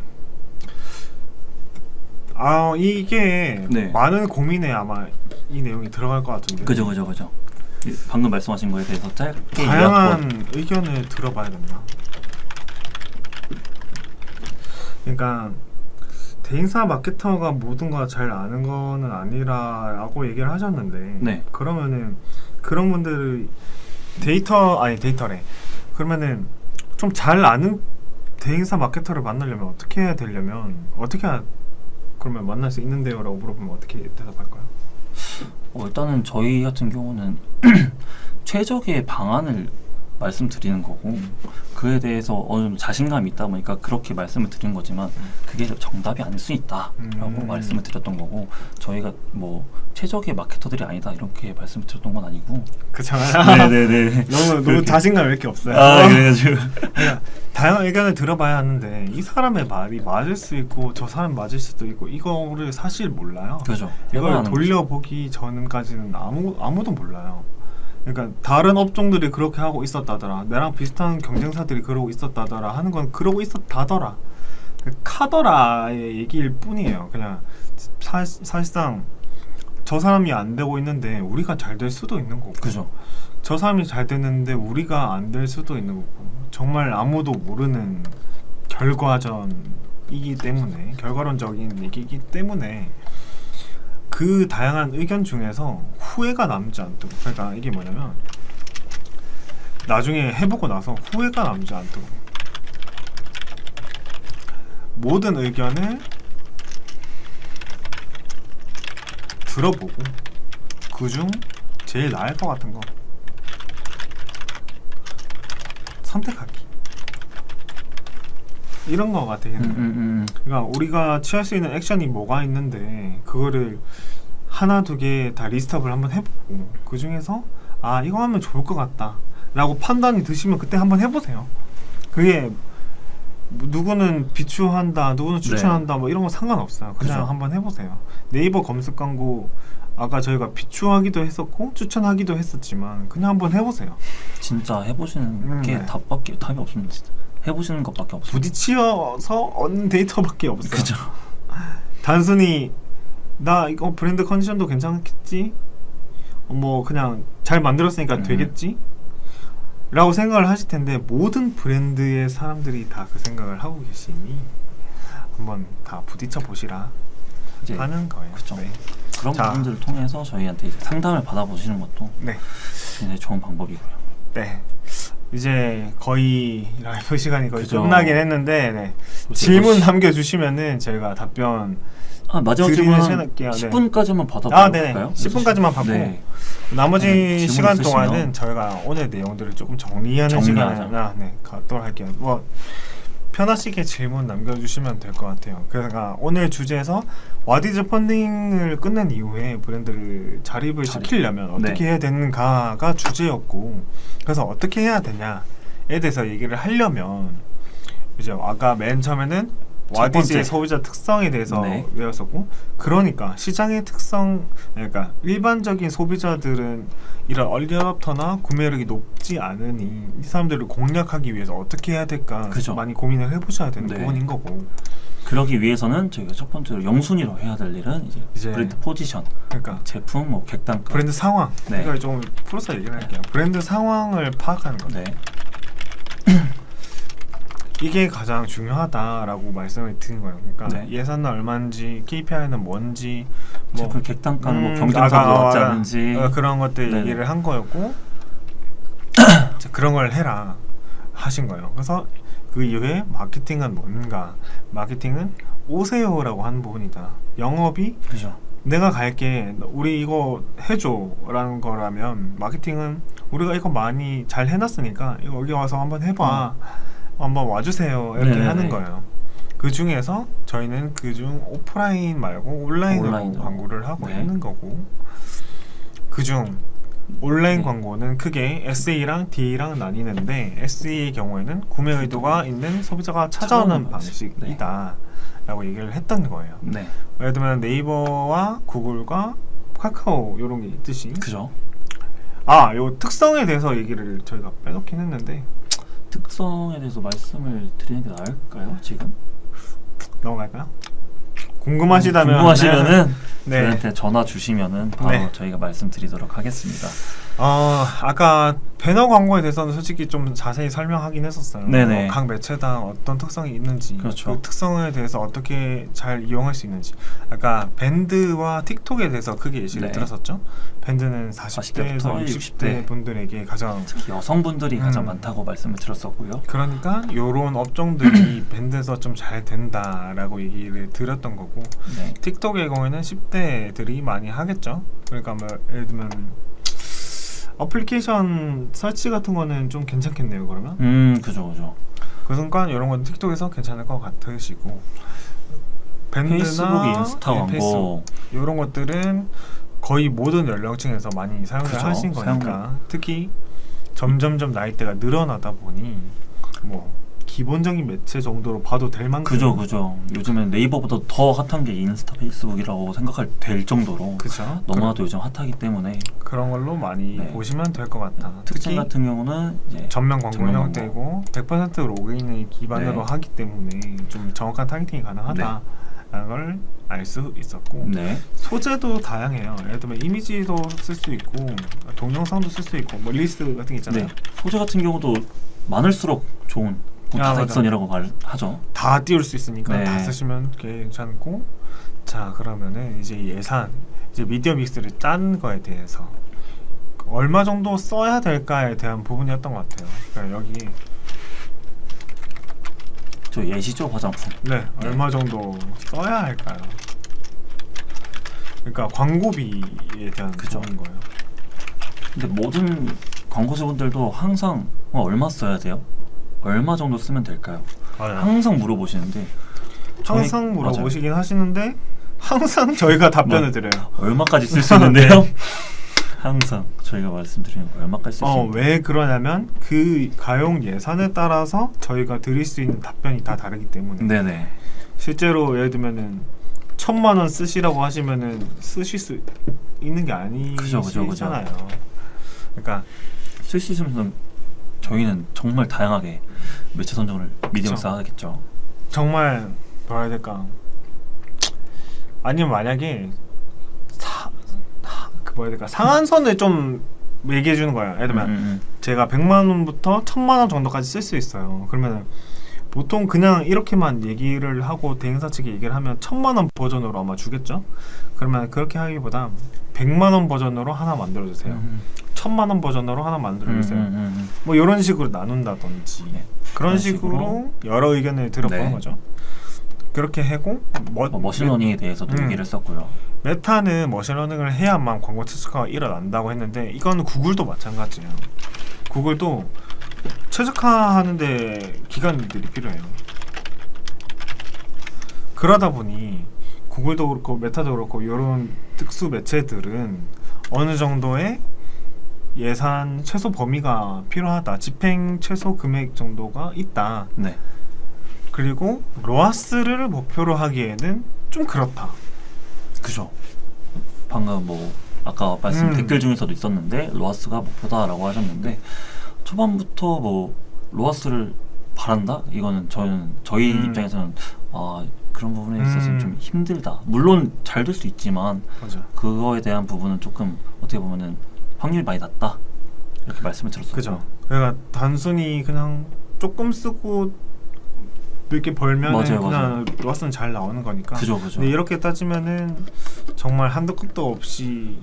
이게 네. 많은 고민에 아마 이 내용이 들어갈 것 같은데. 그죠. 방금 말씀하신 거에 대해서 짧게 다양한 의견을 들어봐야 된다. 그러니까 대행사 마케터가 모든 거 잘 아는 거는 아니라고 얘기를 하셨는데, 네. 그러면은 그런 분들을 데이터래. 그러면은 좀 잘 아는 대행사 마케터를 만나려면 어떻게 해야 되려면 그러면 만날 수 있는데요라고 물어보면 어떻게 대답할까요? 일단은 저희 같은 경우는 최적의 방안을 말씀드리는 거고 그에 대해서 어느 정도 자신감이 있다 보니까 그렇게 말씀을 드린 거지만 그게 정답이 아닐 수 있다라고 말씀을 드렸던 거고 저희가 뭐 최적의 마케터들이 아니다 이렇게 말씀을 드렸던 건 아니고 그렇잖아요. 네네네. 너무 자신감이 왜 이렇게 없어요? 그래가지고 그러니까 다양한 의견을 들어봐야 하는데 이 사람의 말이 맞을 수 있고 저 사람 맞을 수도 있고 이거를 사실 몰라요. 그죠. 이걸 돌려보기 전까지는 아무도 몰라요. 그러니까 다른 업종들이 그렇게 하고 있었다더라, 내랑 비슷한 경쟁사들이 그러고 있었다더라 하는 건 그러고 있었다더라, 카더라의 얘기일 뿐이에요. 그냥 사실상 저 사람이 안 되고 있는데 우리가 잘 될 수도 있는 거고, 그죠. 저 사람이 잘 됐는데 우리가 안 될 수도 있는 거고, 정말 아무도 모르는 결과론적인 얘기이기 때문에 그 다양한 의견 중에서 후회가 남지 않도록, 그러니까 이게 뭐냐면 나중에 해보고 나서 후회가 남지 않도록 모든 의견을 들어보고 그중 제일 나을 것 같은 거 선택하기, 이런 거 같아요. 그러니까 우리가 취할 수 있는 액션이 뭐가 있는데 그거를 하나 두 개 다 리스트업을 한번 해보고 그 중에서 이거 하면 좋을 것 같다 라고 판단이 드시면 그때 한번 해보세요. 그게 누구는 비추한다, 누구는 추천한다, 뭐 이런 거 상관없어요. 그냥 그죠. 한번 해보세요. 네이버 검색 광고 아까 저희가 비추하기도 했었고 추천하기도 했었지만 그냥 한번 해보세요. 진짜 해보시는 게 네. 답이 없습니다. 진짜. 해보시는 것밖에 없어요. 부딪히어서 얻는 데이터밖에 없어요. 그죠. 단순히 나 이거 브랜드 컨디션도 괜찮겠지? 뭐 그냥 잘 만들었으니까 되겠지? 라고 생각을 하실 텐데 모든 브랜드의 사람들이 다 그 생각을 하고 계시니 한번 다 부딪혀 보시라 이제 하는 거예요. 그쵸. 네. 그런 부분들을 통해서 저희한테 이제 상담을 받아보시는 것도 네. 굉장히 좋은 방법이고요. 네. 이제 거의 라이브 시간이 거의 그죠. 끝나긴 했는데 네. 질문 남겨주시면은 저희가 답변 마지막 드리는 질문 시간을게요. 10분까지만 받아볼까요? 네. 10분까지만 받고 나머지 질문 시간 있으시면 동안은 저희가 오늘 내용들을 조금 정리하는 시간을 갖도록 할게요. 뭐 편하시게 질문 남겨주시면 될 것 같아요. 그러니까 오늘 주제에서 와디즈 펀딩을 끝낸 이후에 브랜드를 자립을 시키려면 어떻게 해야 되는가가 주제였고, 그래서 어떻게 해야 되냐에 대해서 얘기를 하려면 이제 아까 맨 처음에는 와디즈의 소비자 특성에 대해서 외웠었고, 그러니까 시장의 특성, 그러니까 일반적인 소비자들은 이런 얼리어답터나 구매력이 높지 않으니 이 사람들을 공략하기 위해서 어떻게 해야 될까 많이 고민을 해보셔야 되는 부분인 거고, 그러기 위해서는 저희가 첫 번째로 영순위로 해야 될 일은 이제 브랜드 포지션, 그러니까 제품, 뭐 객단가, 브랜드 상황, 이걸 좀 풀어서 얘기를 할게요. 브랜드 상황을 파악하는 거죠. 이게 가장 중요하다라고 말씀을 드린 거예요. 그러니까 예산은 얼마인지, KPI는 뭔지, 제품 객단가는 뭐 경쟁사도 맞지 않은지 그런 것들 얘기를 한 거였고 그런 걸 해라 하신 거예요. 그래서 그 이후에 마케팅은 뭔가, 마케팅은 오세요라고 하는 부분이다. 영업이 내가 갈게, 우리 이거 해줘 라는 거라면 마케팅은 우리가 이거 많이 잘 해놨으니까 이거 여기 와서 한번 해봐, 한번 와주세요 이렇게 하는 거예요. 그 중에서 저희는 그중 오프라인 말고 온라인으로 광고를 하고 있는 거고, 그중 온라인 네. 광고는 크게 SE랑 DE랑 나뉘는데 SE의 경우에는 구매 의도가 있는 소비자가 찾아오는 찾아오는 방식. 방식이다 라고 얘기를 했던 거예요. 네, 예를 들면 네이버와 구글과 카카오 이런 게 있듯이 그죠. 요 특성에 대해서 얘기를 저희가 빼놓긴 했는데 특성에 대해서 말씀을 드리는 게 나을까요? 지금 넘어갈까요? 궁금하시다면 궁금하시면은 네. 저희한테 전화 주시면은 바로 네. 저희가 말씀드리도록 하겠습니다. 아까 배너 광고에 대해서는 솔직히 좀 자세히 설명하긴 했었어요. 네네. 각 매체당 어떤 특성이 있는지, 그렇죠. 그 특성에 대해서 어떻게 잘 이용할 수 있는지. 아까 밴드와 틱톡에 대해서 크게 예시를 네. 들었었죠. 밴드는 40대에서 40대부터 60대 분들에게 가장 특히 여성분들이 가장 음. 많다고 말씀을 드렸었고요. 그러니까 요런 업종들이 밴드에서 좀 잘 된다라고 얘기를 드렸던 거고 네, 틱톡의 경우에는 10대들이 많이 하겠죠. 그러니까 뭐 예를 들면 어플리케이션 설치 같은 거는 좀 괜찮겠네요. 그러면 그죠. 그 순간 이런 건 틱톡에서 괜찮을 것 같으시고 밴드나 페이스북, 인스타 광고, 페이스북 이런 것들은 거의 모든 연령층에서 많이 사용을 그죠. 하신 거니까 특히 점점점 나이대가 늘어나다 보니 뭐 기본적인 매체 정도로 봐도 될 만큼 그죠. 요즘엔 네이버보다 더 핫한 게 인스타, 페이스북이라고 생각할 될 정도로 그죠. 너무나도 요즘 핫하기 때문에 그런 걸로 많이 네. 보시면 될 것 같아. 특징 특히 같은 경우는 이제 전면 광고 전면 형태고 100% 로그인을 기반으로 네. 하기 때문에 좀 정확한 타겟팅이 가능하다라는 걸 알 수 있었고 네, 소재도 다양해요. 예를 들면 이미지도 쓸 수 있고 동영상도 쓸 수 있고 뭐 릴스 같은 게 있잖아요. 네. 소재 같은 경우도 많을수록 좋은 다색선이라고 하죠. 다 띄울 수 있으니까 네. 다 쓰시면 괜찮고 자 그러면은 이제 예산 이제 미디어 믹스를 짠 거에 대해서 얼마 정도 써야 될까에 대한 부분이었던 것 같아요. 그러니까 여기 저 예시죠 화장품. 네, 얼마 정도 써야 할까요? 그러니까 광고비에 대한 그죠. 부분인 거예요. 근데 모든 광고주분들도 항상 얼마 써야 돼요? 얼마 정도 쓰면 될까요? 항상 물어보시는데 항상 저희- 물어보시긴 하시는데 항상 저희가 답변을 드려요. 얼마까지 쓸 수 있는데요? 항상 저희가 말씀드리는 거 얼마까지 쓸 수 있는데 왜 그러냐면 그 가용 예산에 따라서 저희가 드릴 수 있는 답변이 다 다르기 때문에 네네 실제로 예를 들면은 1,000만 원 쓰시라고 하시면은 쓰실 수 있는 게 그죠. 아니시잖아요. 그러니까 쓸 수 있으면 저희는 정말 다양하게 매체 선정을 미디엄 그쵸. 하겠죠. 정말 뭐라 해야 될까? 아니면 만약에 뭐야 될까? 상한선을 좀 얘기해 주는 거예요. 예를 들면 제가 100만 원부터 1,000만 원 정도까지 쓸 수 있어요. 그러면 보통 그냥 이렇게만 얘기를 하고 대행사 측에 얘기를 하면 1,000만 원 버전으로 아마 주겠죠? 그러면 그렇게 하기보다 100만 원 버전으로 하나 만들어 주세요. 1,000만 원 버전으로 하나 만들어 주세요. 뭐 이런 식으로 나눈다든지 네. 그런 식으로 여러 의견을 들어보는 네. 거죠. 그렇게 하고 머신러닝에 대해서도 얘기를 했었고요. 메타는 머신러닝을 해야만 광고 최적화가 일어난다고 했는데 이건 구글도 마찬가지예요. 구글도 최적화하는데 기간들이 필요해요. 그러다 보니 구글도 그렇고 메타도 그렇고 이런 특수 매체들은 어느 정도의 예산 최소 범위가 필요하다. 집행 최소 금액 정도가 있다. 네. 그리고 로아스를 목표로 하기에는 좀 그렇다. 그죠. 방금 뭐 아까 말씀 댓글 중에서도 있었는데 로아스가 목표다라고 하셨는데 초반부터 뭐 로아스를 바란다? 이거는 저희 입장에서는 그런 부분에 있어서는 좀 힘들다. 물론 잘 될 수 있지만 맞아. 그거에 대한 부분은 조금 어떻게 보면은 확률이 많이 낮다. 이렇게 말씀을 드렸었고. 그죠. 그러니까 단순히 그냥 조금 쓰고 이렇게 벌면 그냥 로아스는 잘 나오는 거니까. 그죠. 근데 이렇게 따지면은 정말 한도 끝도 없이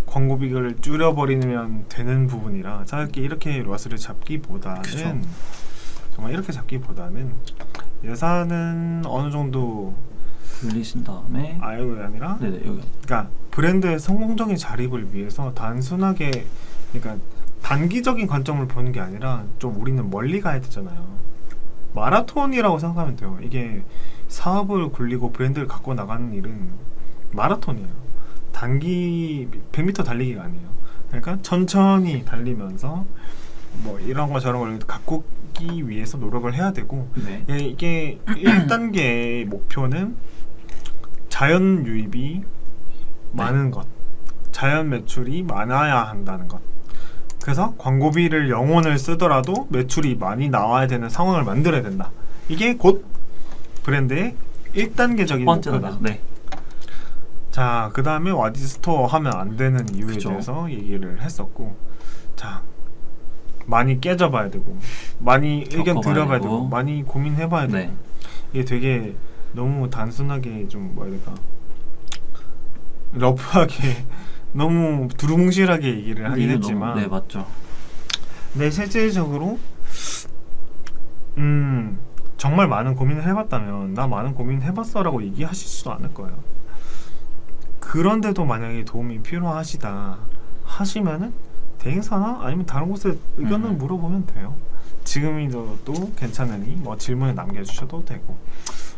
광고비를 줄여버리면 되는 부분이라 짧게 이렇게 로아스를 잡기보다는 그죠. 정말 이렇게 잡기보다는 예산은 어느 정도 굴리신 다음에 아예 아니라 네네 여기 그러니까 브랜드의 성공적인 자립을 위해서 단순하게 그러니까 단기적인 관점을 보는 게 아니라 좀 우리는 멀리 가야 되잖아요. 마라톤이라고 생각하면 돼요. 이게 사업을 굴리고 브랜드를 갖고 나가는 일은 마라톤이에요. 단기 100m 달리기가 아니에요. 그러니까 천천히 달리면서 뭐 이런 거 저런 걸 가꾸기 위해서 노력을 해야 되고 네. 이게 1단계의 목표는 자연 유입이 많은 것, 자연 매출이 많아야 한다는 것. 그래서 광고비를 0원을 쓰더라도 매출이 많이 나와야 되는 상황을 만들어야 된다. 이게 곧 브랜드의 1단계적인 번째다. 목표다. 네. 자, 그 다음에 와디즈 스토어 하면 안 되는 이유에 그쵸. 대해서 얘기를 했었고, 자, 많이 깨져봐야 되고, 많이 의견 겪어봐야 들어봐야 되고. 되고, 많이 고민해봐야 되고. 네. 이게 되게 너무 단순하게 좀 뭐야 될까, 러프하게 너무 두루뭉실하게 얘기를 하긴 이게 했지만, 너무, 네, 맞죠. 네, 실질적으로 정말 많은 고민을 해봤다면 나 많은 고민 해봤어라고 얘기하실 수도 않을 거예요. 그런데도 만약에 도움이 필요하시다 하시면은 대행사나 아니면 다른 곳에 의견을 물어보면 돼요. 지금이라도 괜찮으니 뭐 질문을 남겨주셔도 되고.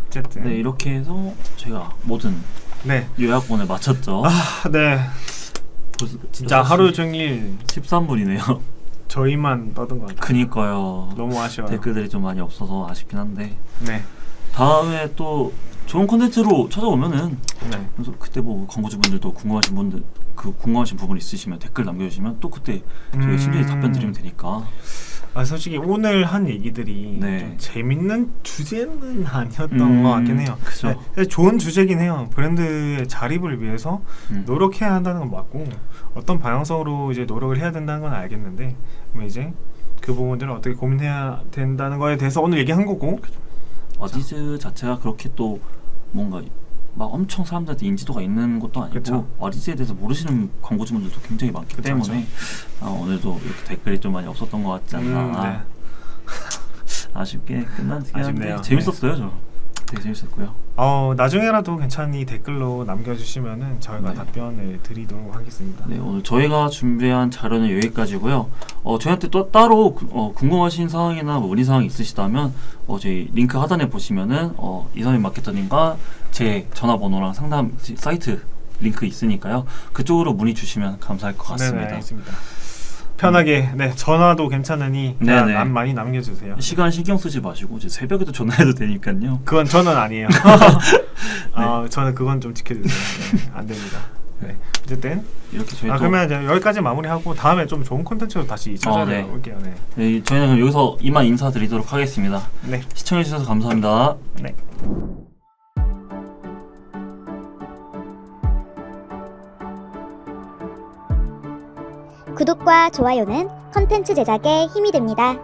어쨌든 네, 이렇게 해서 제가 모든 네. 요약본을 마쳤죠. 네. 벌써 진짜 하루 종일 13분이네요. 저희만 떠든 것 같아요. 그니까요. 너무 아쉬워요. 댓글들이 좀 많이 없어서 아쉽긴 한데 네. 다음에 또 좋은 콘텐츠로 찾아오면은 네. 그래서 그때 뭐 광고주분들도 궁금하신 분들 그 궁금하신 부분 있으시면 댓글 남겨주시면 또 그때 저희 신중히 답변 드리면 되니까. 아, 솔직히 오늘 한 얘기들이 네. 좀 재밌는 주제는 아니었던 것 같긴 해요. 그죠. 네, 좋은 주제긴 해요. 브랜드의 자립을 위해서 음. 노력해야 한다는 건 맞고 어떤 방향성으로 이제 노력을 해야 된다는 건 알겠는데 그럼 이제 그 부분들을 어떻게 고민해야 된다는 거에 대해서 오늘 얘기한 거고. 와디즈 자체가 그렇게 또 뭔가 막 엄청 사람들한테 인지도가 있는 것도 아니고 그쵸. 와디즈에 대해서 모르시는 광고주분들도 굉장히 많기 그쵸, 때문에 오늘도 이렇게 댓글이 좀 많이 없었던 것 같지 않나. 네. 아쉽게 끝났긴 아쉽네요. 한데 재밌었어요. 저 되게 재밌었고요. 나중에라도 괜찮이 댓글로 남겨주시면은 저희가 네. 답변을 드리도록 하겠습니다. 네, 오늘 저희가 준비한 자료는 여기까지고요. 저희한테 또 따로 궁금하신 사항이나 뭐 문의 사항이 있으시다면 저희 링크 하단에 보시면은 이선민 마케터님과 제 전화번호랑 상담 사이트 링크 있으니까요. 그쪽으로 문의 주시면 감사할 것 같습니다. 네네, 알겠습니다. 편하게 전화도 괜찮으니 네네. 남 많이 남겨주세요. 시간 신경 쓰지 마시고 이제 새벽에도 전화해도 되니까요. 그건 저는 아니에요. 저는 그건 좀 지켜주세요. 네, 안 됩니다. 네. 어쨌든 이렇게 저희 또 그러면 이제 여기까지 마무리하고 다음에 좀 좋은 콘텐츠로 다시 찾아올게요. 네. 네, 저희는 그럼 여기서 이만 인사드리도록 하겠습니다. 네. 시청해주셔서 감사합니다. 네. 구독과 좋아요는 컨텐츠 제작에 힘이 됩니다.